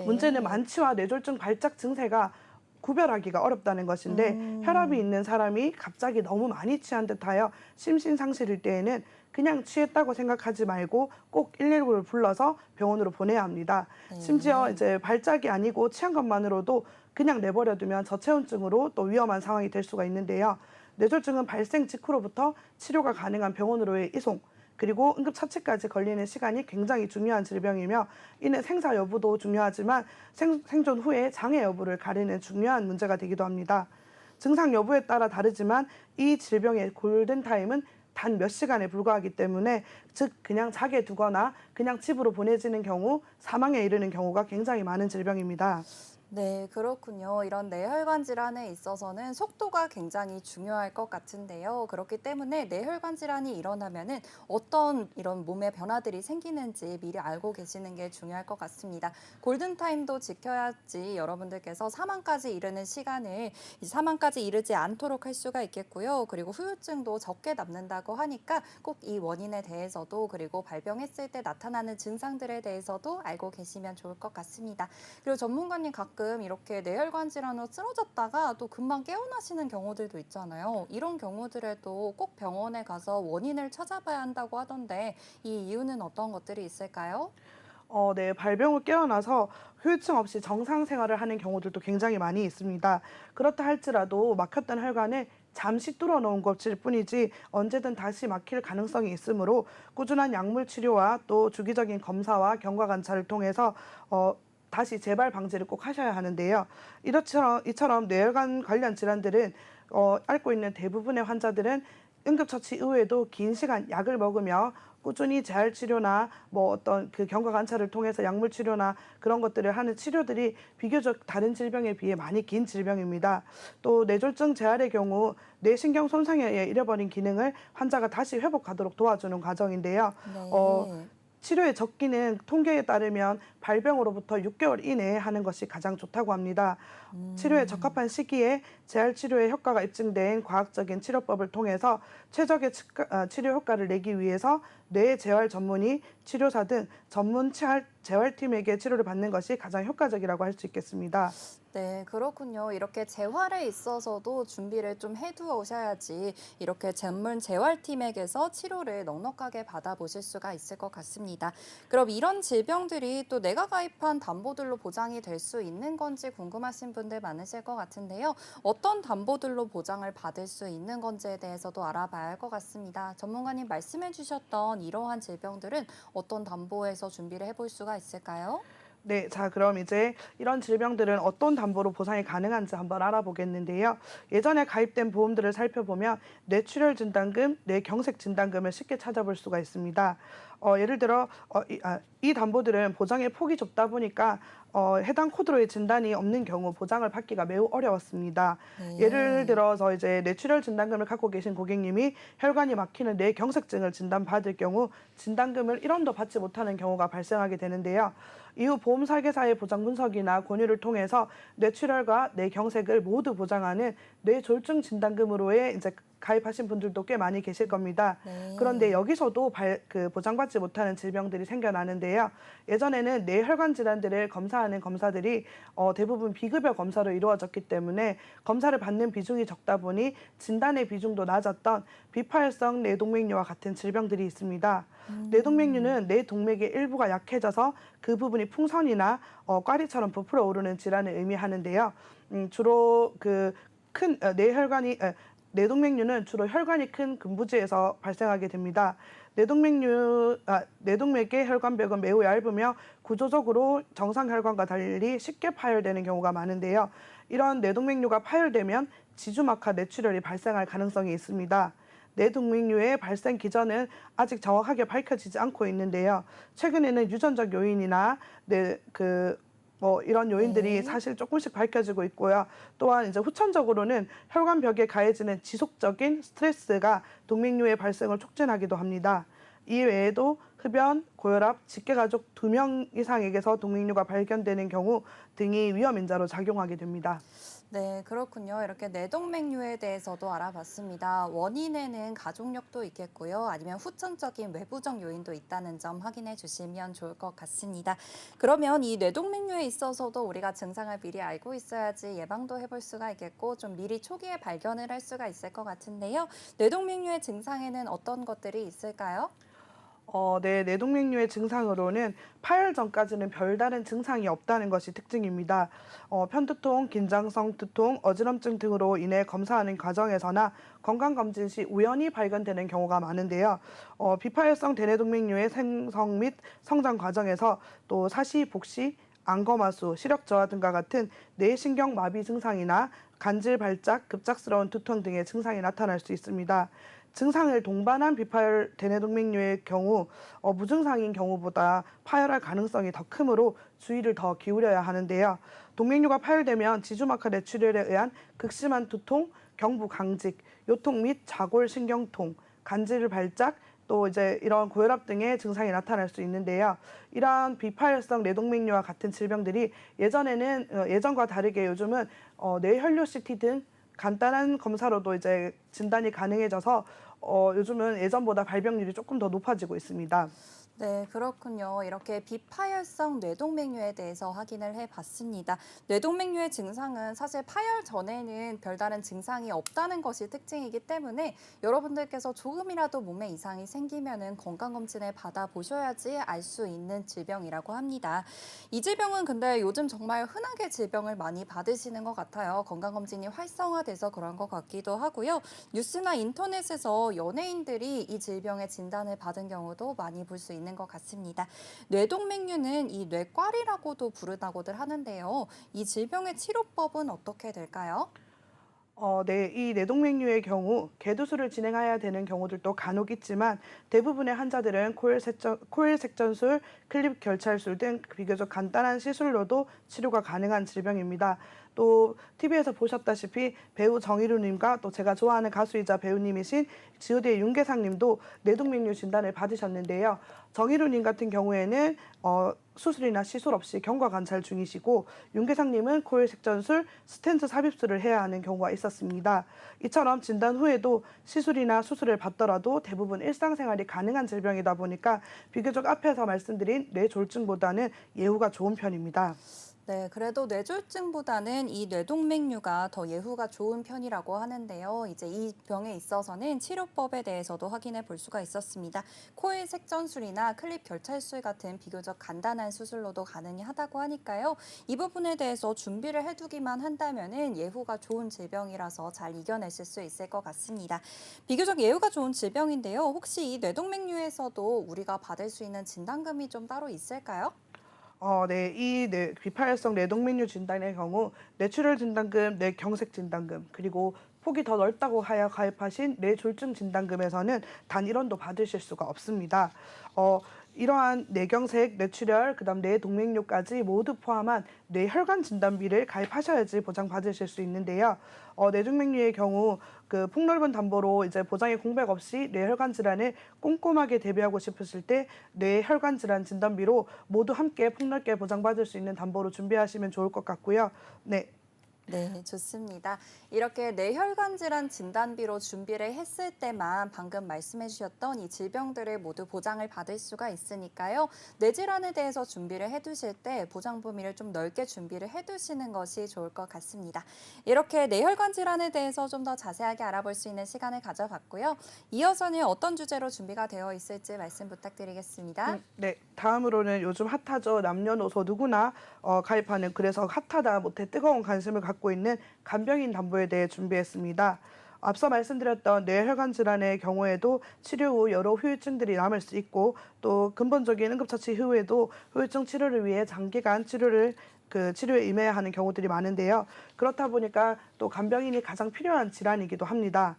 문제는 네. 만취와 뇌졸중 발작 증세가 구별하기가 어렵다는 것인데 혈압이 있는 사람이 갑자기 너무 많이 취한 듯하여 심신상실일 때에는 그냥 취했다고 생각하지 말고 꼭 119를 불러서 병원으로 보내야 합니다. 심지어 이제 발작이 아니고 취한 것만으로도 그냥 내버려두면 저체온증으로 또 위험한 상황이 될 수가 있는데요. 뇌졸중은 발생 직후로부터 치료가 가능한 병원으로의 이송, 그리고 응급처치까지 걸리는 시간이 굉장히 중요한 질병이며 이는 생사 여부도 중요하지만 생존 후에 장애 여부를 가리는 중요한 문제가 되기도 합니다. 증상 여부에 따라 다르지만 이 질병의 골든타임은 단 몇 시간에 불과하기 때문에 즉 그냥 자게 두거나 그냥 집으로 보내지는 경우 사망에 이르는 경우가 굉장히 많은 질병입니다. 네, 그렇군요. 이런 뇌혈관 질환에 있어서는 속도가 굉장히 중요할 것 같은데요. 그렇기 때문에 뇌혈관 질환이 일어나면은 어떤 이런 몸의 변화들이 생기는지 미리 알고 계시는 게 중요할 것 같습니다. 골든타임도 지켜야지 여러분들께서 사망까지 이르는 시간을 사망까지 이르지 않도록 할 수가 있겠고요. 그리고 후유증도 적게 남는다고 하니까 꼭 이 원인에 대해서도 그리고 발병했을 때 나타나는 증상들에 대해서도 알고 계시면 좋을 것 같습니다. 그리고 전문가님 가끔 이렇게 뇌혈관 질환으로 쓰러졌다가 또 금방 깨어나시는 경우들도 있잖아요. 이런 경우들에도 꼭 병원에 가서 원인을 찾아봐야 한다고 하던데 이 이유는 어떤 것들이 있을까요? 네, 발병 후 깨어나서 후유증 없이 정상 생활을 하는 경우들도 굉장히 많이 있습니다. 그렇다 할지라도 막혔던 혈관을 잠시 뚫어놓은 것일 뿐이지 언제든 다시 막힐 가능성이 있으므로 꾸준한 약물 치료와 또 주기적인 검사와 경과 관찰을 통해서 다시 재발 방지를 꼭 하셔야 하는데요. 이처럼 뇌혈관 관련 질환들은 앓고 있는 대부분의 환자들은 응급처치 이후에도 긴 시간 약을 먹으며 꾸준히 재활 치료나 뭐 어떤 그 경과 관찰을 통해서 약물 치료나 그런 것들을 하는 치료들이 비교적 다른 질병에 비해 많이 긴 질병입니다. 또 뇌졸중 재활의 경우 뇌신경 손상에 의해 잃어버린 기능을 환자가 다시 회복하도록 도와주는 과정인데요. 어, 네. 치료의 적기는 통계에 따르면 발병으로부터 6개월 이내에 하는 것이 가장 좋다고 합니다. 치료에 음. 적합한 시기에 재활 치료의 효과가 입증된 과학적인 치료법을 통해서 최적의 치료 효과를 내기 위해서 뇌 재활 전문의, 치료사 등 전문 재활팀에게 치료를 받는 것이 가장 효과적이라고 할 수 있겠습니다. 네, 그렇군요. 이렇게 재활에 있어서도 준비를 좀 해두셔야지 이렇게 전문 재활팀에게서 치료를 넉넉하게 받아보실 수가 있을 것 같습니다. 그럼 이런 질병들이 또 내가 가입한 담보들로 보장이 될 수 있는 건지 궁금하신 분들 많으실 것 같은데요. 어떤 담보들로 보장을 받을 수 있는 건지에 대해서도 알아봐야 할 것 같습니다. 전문가님 말씀해 주셨던 이러한 질병들은 어떤 담보에서 준비를 해볼 수가 있을까요? 네, 자, 그럼 이제 이런 질병들은 어떤 담보로 보상이 가능한지 한번 알아보겠는데요. 예전에 가입된 보험들을 살펴보면 뇌출혈 진단금, 뇌경색 진단금을 쉽게 찾아볼 수가 있습니다. 예를 들어 이 담보들은 보장의 폭이 좁다 보니까 해당 코드로의 진단이 없는 경우 보장을 받기가 매우 어려웠습니다. 예를 네. 들어서 이제 뇌출혈 진단금을 갖고 계신 고객님이 혈관이 막히는 뇌경색증을 진단받을 경우 진단금을 1원도 받지 못하는 경우가 발생하게 되는데요. 이후 보험 설계사의 보장 분석이나 권유를 통해서 뇌출혈과 뇌경색을 모두 보장하는 뇌졸중 진단금으로의 이제 가입하신 분들도 꽤 많이 계실 겁니다. 그런데 네. 여기서도 보장받지 못하는 질병들이 생겨나는데요. 예전에는 뇌혈관 질환들을 검사하는 검사들이 대부분 비급여 검사로 이루어졌기 때문에 검사를 받는 비중이 적다 보니 진단의 비중도 낮았던 비파혈성 뇌동맥류와 같은 질병들이 있습니다. 음. 뇌동맥류는 뇌동맥의 일부가 약해져서 그 부분이 풍선이나 꽈리처럼 부풀어 오르는 질환을 의미하는데요. 주로 그 큰 뇌동맥류는 주로 혈관이 큰 근부지에서 발생하게 됩니다. 뇌동맥의 혈관벽은 매우 얇으며 구조적으로 정상 혈관과 달리 쉽게 파열되는 경우가 많은데요. 이런 뇌동맥류가 파열되면 지주막하 뇌출혈이 발생할 가능성이 있습니다. 뇌동맥류의 발생 기전은 아직 정확하게 밝혀지지 않고 있는데요. 최근에는 유전적 요인이나 이런 요인들이 네. 사실 조금씩 밝혀지고 있고요. 또한 이제 후천적으로는 혈관벽에 가해지는 지속적인 스트레스가 동맥류의 발생을 촉진하기도 합니다. 이 외에도 흡연, 고혈압, 직계가족 2명 이상에게서 동맥류가 발견되는 경우 등이 위험 인자로 작용하게 됩니다. 네, 그렇군요. 이렇게 뇌동맥류에 대해서도 알아봤습니다. 원인에는 가족력도 있겠고요. 아니면 후천적인 외부적 요인도 있다는 점 확인해 주시면 좋을 것 같습니다. 그러면 이 뇌동맥류에 있어서도 우리가 증상을 미리 알고 있어야지 예방도 해볼 수가 있겠고 좀 미리 초기에 발견을 할 수가 있을 것 같은데요. 뇌동맥류의 증상에는 어떤 것들이 있을까요? 네, 뇌동맥류의 증상으로는 파열 전까지는 별다른 증상이 없다는 것이 특징입니다. 편두통, 긴장성 두통, 어지럼증 등으로 인해 검사하는 과정에서나 건강검진 시 우연히 발견되는 경우가 많은데요. 비파열성 대뇌동맥류의 생성 및 성장 과정에서 또 사시, 복시, 안검하수, 시력 저하 등과 같은 뇌신경 마비 증상이나 간질, 발작, 급작스러운 두통 등의 증상이 나타날 수 있습니다. 증상을 동반한 비파열 대뇌동맥류의 경우 무증상인 경우보다 파열할 가능성이 더 크므로 주의를 더 기울여야 하는데요. 동맥류가 파열되면 지주막하 뇌출혈에 의한 극심한 두통, 경부 강직, 요통 및 자골 신경통, 간질 발작, 또 이제 이런 고혈압 등의 증상이 나타날 수 있는데요. 이러한 비파열성 뇌동맥류와 같은 질병들이 예전과 다르게 요즘은 뇌혈류 CT 등 간단한 검사로도 이제 진단이 가능해져서 요즘은 예전보다 발병률이 조금 더 높아지고 있습니다. 네, 그렇군요. 이렇게 비파열성 뇌동맥류에 대해서 확인을 해봤습니다. 뇌동맥류의 증상은 사실 파열 전에는 별다른 증상이 없다는 것이 특징이기 때문에 여러분들께서 조금이라도 몸에 이상이 생기면은 건강검진을 받아보셔야지 알 수 있는 질병이라고 합니다. 이 질병은 근데 요즘 정말 흔하게 질병을 많이 받으시는 것 같아요. 건강검진이 활성화돼서 그런 것 같기도 하고요. 뉴스나 인터넷에서 연예인들이 이 질병의 진단을 받은 경우도 많이 볼 수 있는 것 같습니다. 뇌동맥류는 이 뇌과리라고도 부르다고들 하는데요. 이 질병의 치료법은 어떻게 될까요? 네, 이 뇌동맥류의 경우 개두술을 진행해야 되는 경우들도 간혹 있지만 대부분의 환자들은 코일색전술, 클립 결찰술 등 비교적 간단한 시술로도 치료가 가능한 질병입니다. 또 TV에서 보셨다시피 배우 정의루님과 또 제가 좋아하는 가수이자 배우님이신 G.O.D의 윤계상님도 뇌동맥류 진단을 받으셨는데요. 정의루님 같은 경우에는 수술이나 시술 없이 경과 관찰 중이시고 윤계상님은 코일색전술, 스텐트 삽입술을 해야 하는 경우가 있었습니다. 이처럼 진단 후에도 시술이나 수술을 받더라도 대부분 일상생활이 가능한 질병이다 보니까 비교적 앞에서 말씀드린 뇌졸중보다는 예후가 좋은 편입니다. 네, 그래도 뇌졸중보다는 이 뇌동맥류가 더 예후가 좋은 편이라고 하는데요. 이제 이 병에 있어서는 치료법에 대해서도 확인해 볼 수가 있었습니다. 코일 색전술이나 클립 결찰술 같은 비교적 간단한 수술로도 가능하다고 하니까요. 이 부분에 대해서 준비를 해두기만 한다면은 예후가 좋은 질병이라서 잘 이겨내실 수 있을 것 같습니다. 비교적 예후가 좋은 질병인데요. 혹시 이 뇌동맥류에서도 우리가 받을 수 있는 진단금이 좀 따로 있을까요? 네, 비파열성 뇌동맥류 진단의 경우 뇌출혈 진단금, 뇌경색 진단금, 그리고 폭이 더 넓다고 하여 가입하신 뇌졸중 진단금에서는 단 1원도 받으실 수가 없습니다. 이러한 뇌경색, 뇌출혈, 그다음 뇌동맥류까지 모두 포함한 뇌혈관 진단비를 가입하셔야지 보장받으실 수 있는데요. 뇌동맥류의 경우 그 폭넓은 담보로 이제 보장의 공백 없이 뇌혈관 질환을 꼼꼼하게 대비하고 싶으실 때 뇌혈관 질환 진단비로 모두 함께 폭넓게 보장받을 수 있는 담보로 준비하시면 좋을 것 같고요. 네. 네, 좋습니다. 이렇게 뇌혈관 질환 진단비로 준비를 했을 때만 방금 말씀해 주셨던 이 질병들을 모두 보장을 받을 수가 있으니까요. 뇌질환에 대해서 준비를 해두실 때 보장 범위를 좀 넓게 준비를 해두시는 것이 좋을 것 같습니다. 이렇게 뇌혈관 질환에 대해서 좀 더 자세하게 알아볼 수 있는 시간을 가져봤고요. 이어서는 어떤 주제로 준비가 되어 있을지 말씀 부탁드리겠습니다. 네, 다음으로는 요즘 핫하죠. 남녀노소 누구나 가입하는 그래서 핫하다 못해 뜨거운 관심을 갖고 있는 간병인 담보에 대해 준비했습니다. 앞서 말씀드렸던 뇌혈관 질환의 경우에도 치료 후 여러 후유증들이 남을 수 있고 또 근본적인 응급처치 이후에도 후유증 치료를 위해 장기간 치료에 임해야 하는 경우들이 많은데요. 그렇다 보니까 또 간병인이 가장 필요한 질환이기도 합니다.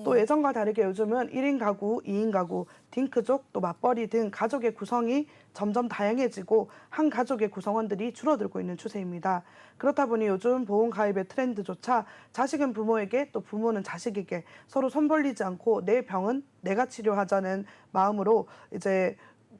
또 네. 예전과 다르게 요즘은 1인 가구, 2인 가구, 딩크족, 또 맞벌이 등 가족의 구성이 점점 다양해지고 한 가족의 구성원들이 줄어들고 있는 추세입니다. 그렇다 보니 요즘 보험 가입의 트렌드조차 자식은 부모에게 또 부모는 자식에게 서로 손 벌리지 않고 내 병은 내가 치료하자는 마음으로 이제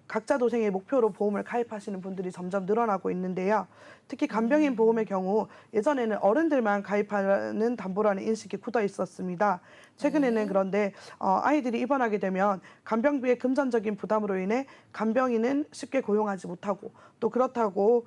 각자 도생의 목표로 보험을 가입하시는 분들이 점점 늘어나고 있는데요. 특히 간병인 보험의 경우 예전에는 어른들만 가입하는 담보라는 인식이 굳어 있었습니다. 최근에는 네. 그런데 아이들이 입원하게 되면 간병비의 금전적인 부담으로 인해 간병인은 쉽게 고용하지 못하고 또 그렇다고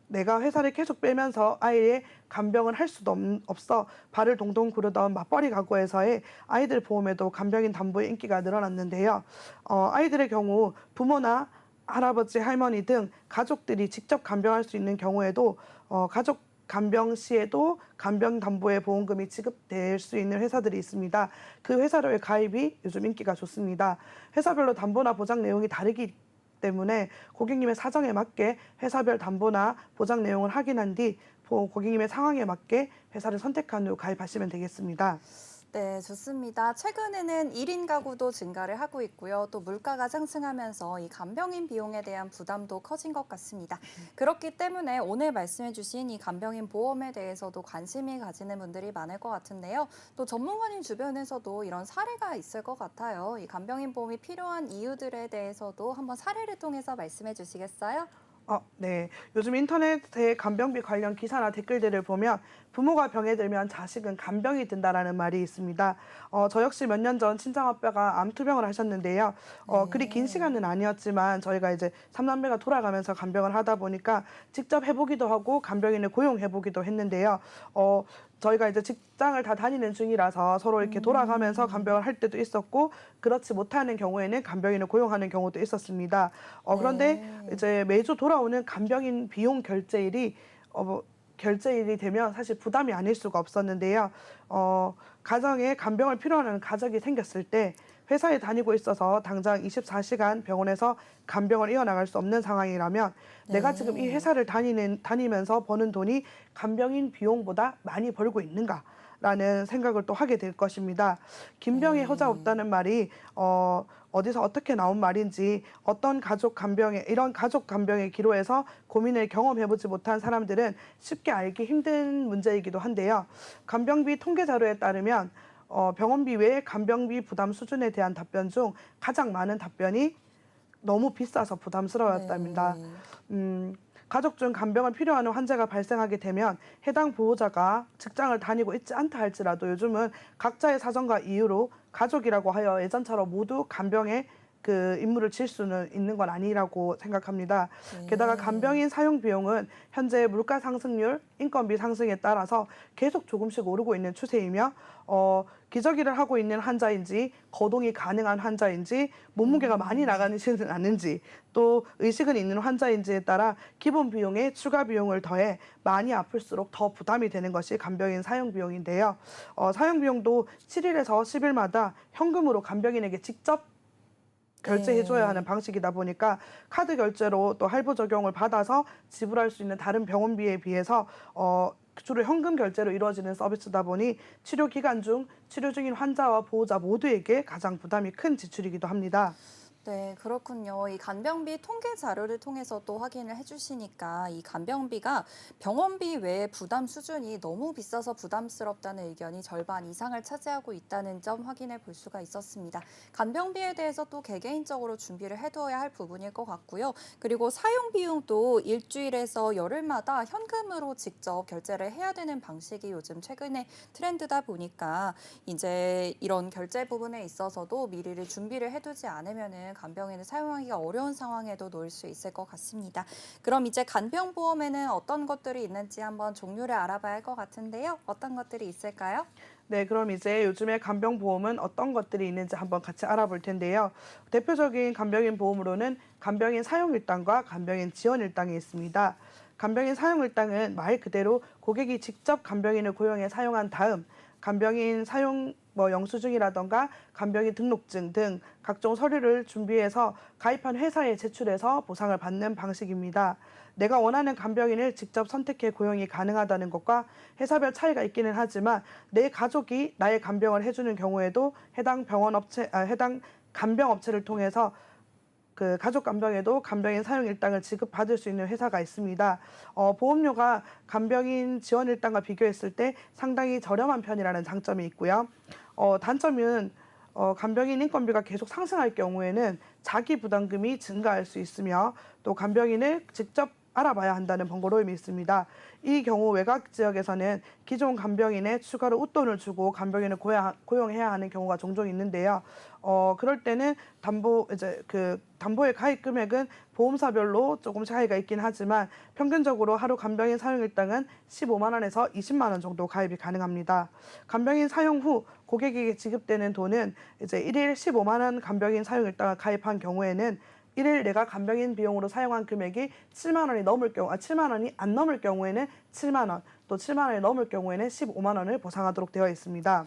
내가 회사를 계속 빼면서 아이의 간병을 할 수도 없어 발을 동동 구르던 맞벌이 가구에서의 아이들 보험에도 간병인 담보의 인기가 늘어났는데요. 아이들의 경우 부모나 할아버지, 할머니 등 가족들이 직접 간병할 수 있는 경우에도 가족 간병 시에도 간병 담보의 보험금이 지급될 수 있는 회사들이 있습니다. 그 회사로의 가입이 요즘 인기가 좋습니다. 회사별로 담보나 보장 내용이 다르기 때문에 고객님의 사정에 맞게 회사별 담보나 보장 내용을 확인한 뒤 고객님의 상황에 맞게 회사를 선택한 후 가입하시면 되겠습니다. 네, 좋습니다. 최근에는 1인 가구도 증가를 하고 있고요. 또 물가가 상승하면서 이 간병인 비용에 대한 부담도 커진 것 같습니다. 그렇기 때문에 오늘 말씀해 주신 이 간병인 보험에 대해서도 관심이 가지는 분들이 많을 것 같은데요. 또 전문가님 주변에서도 이런 사례가 있을 것 같아요. 이 간병인 보험이 필요한 이유들에 대해서도 한번 사례를 통해서 말씀해 주시겠어요? 네. 요즘 인터넷에 간병비 관련 기사나 댓글들을 보면 부모가 병에 들면 자식은 간병이 든다라는 말이 있습니다. 저 역시 몇 년 전 친정아빠가 암 투병을 하셨는데요. 그리 긴 시간은 아니었지만 저희가 이제 삼남매가 돌아가면서 간병을 하다 보니까 직접 해보기도 하고 간병인을 고용해보기도 했는데요. 저희가 이제 직장을 다 다니는 중이라서 서로 이렇게 돌아가면서 간병을 할 때도 있었고 그렇지 못하는 경우에는 간병인을 고용하는 경우도 있었습니다. 그런데 네. 이제 매주 돌아오는 간병인 비용 결제일이 되면 사실 부담이 아닐 수가 없었는데요. 가정에 간병을 필요로 하는 가족이 생겼을 때 회사에 다니고 있어서 당장 24시간 병원에서 간병을 이어나갈 수 없는 상황이라면 내가 지금 이 네. 회사를 다니면서 버는 돈이 간병인 비용보다 많이 벌고 있는가? 라는 생각을 또 하게 될 것입니다. 긴병에 허자 네. 없다는 말이 어디서 어떻게 나온 말인지 이런 가족 간병의 기로에서 고민을 경험해보지 못한 사람들은 쉽게 알기 힘든 문제이기도 한데요. 간병비 통계 자료에 따르면 병원비 외에 간병비 부담 수준에 대한 답변 중 가장 많은 답변이 너무 비싸서 부담스러웠답니다. 네. 가족 중 간병을 필요하는 환자가 발생하게 되면 해당 보호자가 직장을 다니고 있지 않다 할지라도 요즘은 각자의 사정과 이유로 가족이라고 하여 예전처럼 모두 간병에 그 임무를 질 수는 있는 건 아니라고 생각합니다. 게다가 네. 간병인 사용 비용은 현재 물가 상승률, 인건비 상승에 따라서 계속 조금씩 오르고 있는 추세이며 기저귀를 하고 있는 환자인지 거동이 가능한 환자인지 몸무게가 많이 나가지는 않는지 또 의식은 있는 환자인지에 따라 기본 비용에 추가 비용을 더해 많이 아플수록 더 부담이 되는 것이 간병인 사용 비용인데요. 사용 비용도 7일에서 10일마다 현금으로 간병인에게 직접 결제해줘야 하는 네. 방식이다 보니까 카드 결제로 또 할부 적용을 받아서 지불할 수 있는 다른 병원비에 비해서 주로 현금 결제로 이루어지는 서비스다 보니 치료 기간 중 치료 중인 환자와 보호자 모두에게 가장 부담이 큰 지출이기도 합니다. 네, 그렇군요. 이 간병비 통계 자료를 통해서 또 확인을 해주시니까 이 간병비가 병원비 외에 부담 수준이 너무 비싸서 부담스럽다는 의견이 절반 이상을 차지하고 있다는 점 확인해 볼 수가 있었습니다. 간병비에 대해서 또 개개인적으로 준비를 해두어야 할 부분일 것 같고요. 그리고 사용 비용도 일주일에서 열흘마다 현금으로 직접 결제를 해야 되는 방식이 요즘 최근에 트렌드다 보니까 이제 이런 결제 부분에 있어서도 미리를 준비를 해두지 않으면은 간병인을 사용하기가 어려운 상황에도 놓일 수 있을 것 같습니다. 그럼 이제 간병보험에는 어떤 것들이 있는지 한번 종류를 알아봐야 할 것 같은데요. 어떤 것들이 있을까요? 네, 그럼 이제 요즘에 간병보험은 어떤 것들이 있는지 한번 같이 알아볼 텐데요. 대표적인 간병인 보험으로는 간병인 사용일당과 간병인 지원일당이 있습니다. 간병인 사용일당은 말 그대로 고객이 직접 간병인을 고용해 사용한 다음 간병인 사용 영수증이라던가 간병인 등록증 등 각종 서류를 준비해서 가입한 회사에 제출해서 보상을 받는 방식입니다. 내가 원하는 간병인을 직접 선택해 고용이 가능하다는 것과 회사별 차이가 있기는 하지만 내 가족이 나의 간병을 해주는 경우에도 해당 간병업체를 통해서 그 가족 간병에도 간병인 사용 일당을 지급받을 수 있는 회사가 있습니다. 보험료가 간병인 지원 일당과 비교했을 때 상당히 저렴한 편이라는 장점이 있고요. 단점은 간병인 인건비가 계속 상승할 경우에는 자기 부담금이 증가할 수 있으며 또 간병인을 직접 알아봐야 한다는 번거로움이 있습니다. 이 경우 외곽 지역에서는 기존 간병인에 추가로 웃돈을 주고 간병인을 고용해야 하는 경우가 종종 있는데요. 그럴 때는 담보의 가입 금액은 보험사별로 조금씩 차이가 있긴 하지만 평균적으로 하루 간병인 사용 일당은 15만 원에서 20만 원 정도 가입이 가능합니다. 간병인 사용 후 고객에게 지급되는 돈은 이제 1일 15만 원 간병인 사용 일당을 가입한 경우에는 1일 내가 간병인 비용으로 사용한 금액이 7만 원이 안 넘을 경우에는 7만 원, 또 7만 원이 넘을 경우에는 15만 원을 보상하도록 되어 있습니다.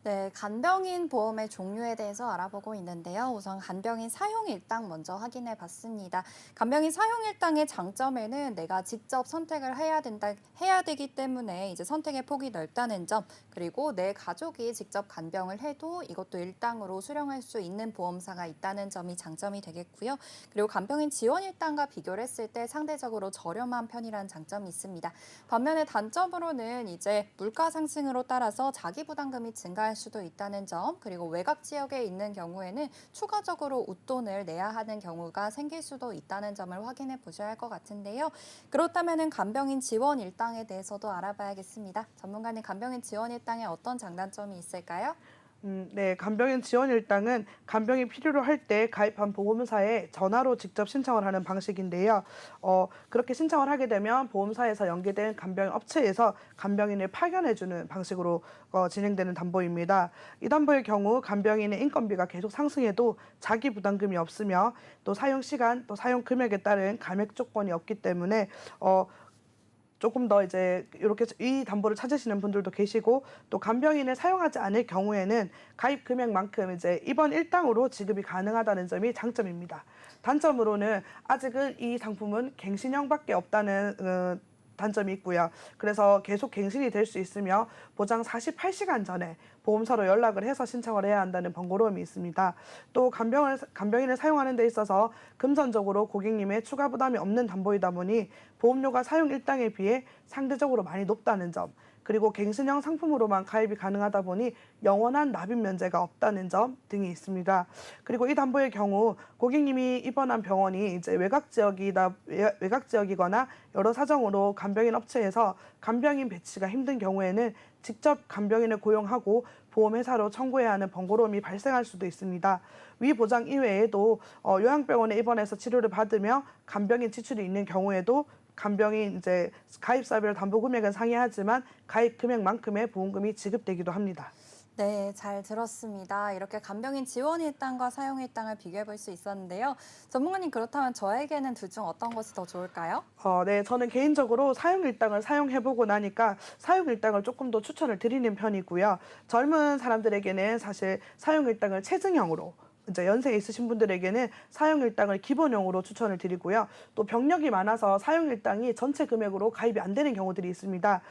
네, 간병인 보험의 종류에 대해서 알아보고 있는데요. 우선 간병인 사용일당 먼저 확인해 봤습니다. 간병인 사용일당의 장점에는 내가 직접 선택을 해야 되기 때문에 이제 선택의 폭이 넓다는 점, 그리고 내 가족이 직접 간병을 해도 이것도 일당으로 수령할 수 있는 보험사가 있다는 점이 장점이 되겠고요. 그리고 간병인 지원일당과 비교를 했을 때 상대적으로 저렴한 편이라는 장점이 있습니다. 반면에 단점으로는 이제 물가 상승으로 따라서 자기 부담금이 증가할 수도 있다는 점, 그리고 외곽 지역에 있는 경우에는 추가적으로 웃돈을 내야 하는 경우가 생길 수도 있다는 점을 확인해 보셔야 할 것 같은데요. 그렇다면 간병인 지원 일당에 대해서도 알아봐야겠습니다. 전문가님, 간병인 지원 일당에 어떤 장단점이 있을까요? 네, 간병인 지원 일당은 간병이 필요로 할 때 가입한 보험사에 전화로 직접 신청을 하는 방식인데요. 그렇게 신청을 하게 되면 보험사에서 연계된 간병인 업체에서 간병인을 파견해주는 방식으로 진행되는 담보입니다. 이 담보의 경우 간병인의 인건비가 계속 상승해도 자기 부담금이 없으며 또 사용 시간, 또 사용 금액에 따른 감액 조건이 없기 때문에 조금 더 이제 이렇게 이 담보를 찾으시는 분들도 계시고, 또 간병인을 사용하지 않을 경우에는 가입 금액만큼 이제 입원 일당으로 지급이 가능하다는 점이 장점입니다. 단점으로는 아직은 이 상품은 갱신형밖에 없다는 단점이 있고요. 그래서 계속 갱신이 될 수 있으며 보장 48시간 전에 보험사로 연락을 해서 신청을 해야 한다는 번거로움이 있습니다. 또 간병인을 사용하는 데 있어서 금전적으로 고객님의 추가 부담이 없는 담보이다 보니 보험료가 사용 일당에 비해 상대적으로 많이 높다는 점, 그리고 갱신형 상품으로만 가입이 가능하다 보니 영원한 납입 면제가 없다는 점 등이 있습니다. 그리고 이 담보의 경우 고객님이 입원한 병원이 이제 외곽 지역이거나 여러 사정으로 간병인 업체에서 간병인 배치가 힘든 경우에는 직접 간병인을 고용하고 보험회사로 청구해야 하는 번거로움이 발생할 수도 있습니다. 위 보장 이외에도 요양병원에 입원해서 치료를 받으며 간병인 지출이 있는 경우에도 간병인 이제 가입사별 담보 금액은 상이하지만 가입 금액만큼의 보험금이 지급되기도 합니다. 네, 잘 들었습니다. 이렇게 간병인 지원 일당과 사용 일당을 비교해 볼 수 있었는데요. 전문가님, 그렇다면 저에게는 둘 중 어떤 것이 더 좋을까요? 네, 저는 개인적으로 사용 일당을 사용해보고 나니까 사용 일당을 조금 더 추천을 드리는 편이고요. 젊은 사람들에게는 사실 사용 일당을 체증형으로, 이제 연세 있으신 분들에게는 사용 일당을 기본형으로 추천을 드리고요. 또 병력이 많아서 사용 일당이 전체 금액으로 가입이 안 되는 경우들이 있습니다.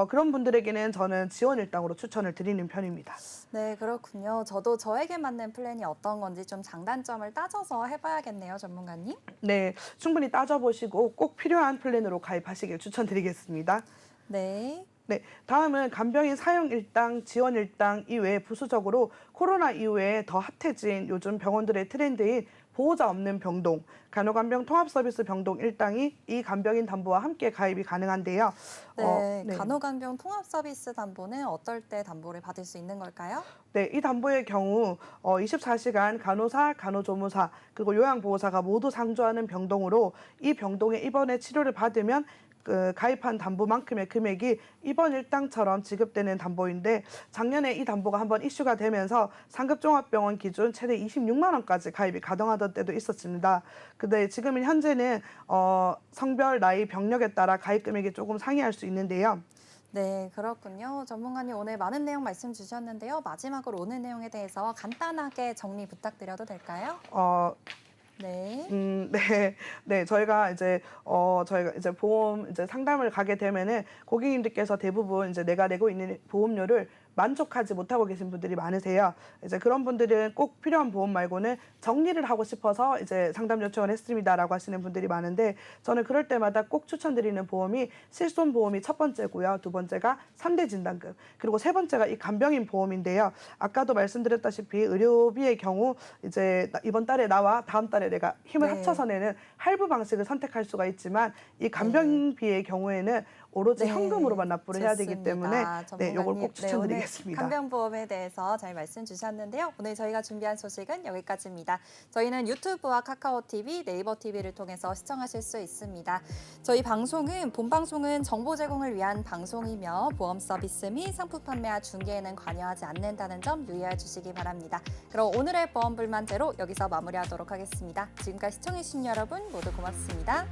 그런 분들에게는 저는 지원 일당으로 추천을 드리는 편입니다. 네, 그렇군요. 저도 저에게 맞는 플랜이 어떤 건지 좀 장단점을 따져서 해봐야겠네요, 전문가님. 네, 충분히 따져보시고 꼭 필요한 플랜으로 가입하시길 추천드리겠습니다. 네. 네, 다음은 간병인 사용 일당, 지원 일당 이외에 부수적으로 코로나 이후에 더 핫해진 요즘 병원들의 트렌드인 보호자 없는 병동, 간호간병 통합서비스 병동 일당이 이 간병인 담보와 함께 가입이 가능한데요. 네, 간호간병 통합서비스 담보는 어떨 때 담보를 받을 수 있는 걸까요? 네, 이 담보의 경우 24시간 간호사, 간호조무사, 그리고 요양보호사가 모두 상주하는 병동으로 이 병동에 입원해 치료를 받으면 가입한 담보만큼의 금액이 입원 일당처럼 지급되는 담보인데, 작년에 이 담보가 한번 이슈가 되면서 상급종합병원 기준 최대 26만 원까지 가입이 가능하던 때도 있었습니다. 근데 지금은 현재는 성별, 나이, 병력에 따라 가입 금액이 조금 상이할 수 있는데요. 네, 그렇군요. 전문가님, 오늘 많은 내용 말씀 주셨는데요. 마지막으로 오늘 내용에 대해서 간단하게 정리 부탁드려도 될까요? 네. 네, 저희가 이제 보험 이제 상담을 가게 되면은 고객님들께서 대부분 이제 내가 내고 있는 보험료를 만족하지 못하고 계신 분들이 많으세요. 이제 그런 분들은 꼭 필요한 보험 말고는 정리를 하고 싶어서 이제 상담 요청을 했습니다라고 하시는 분들이 많은데, 저는 그럴 때마다 꼭 추천드리는 보험이 실손보험이 첫 번째고요. 두 번째가 3대 진단금, 그리고 세 번째가 이 간병인 보험인데요. 아까도 말씀드렸다시피 의료비의 경우 이제 이번 달에 나와 다음 달에 내가 힘을 네. 합쳐서 내는 할부 방식을 선택할 수가 있지만, 이 간병비의 경우에는 오로지 네, 현금으로만 납부를 해야 되기 좋습니다. 때문에 네, 이걸 전문가님, 꼭 추천드리겠습니다. 오늘 간병보험에 대해서 잘 말씀 주셨는데요. 오늘 저희가 준비한 소식은 여기까지입니다. 저희는 유튜브와 카카오 TV, 네이버 TV를 통해서 시청하실 수 있습니다. 저희 본방송은 정보 제공을 위한 방송이며 보험 서비스 및 상품 판매와 중개에는 관여하지 않는다는 점 유의해 주시기 바랍니다. 그럼 오늘의 보험 불만 제로 여기서 마무리하도록 하겠습니다. 지금까지 시청해주신 여러분 모두 고맙습니다.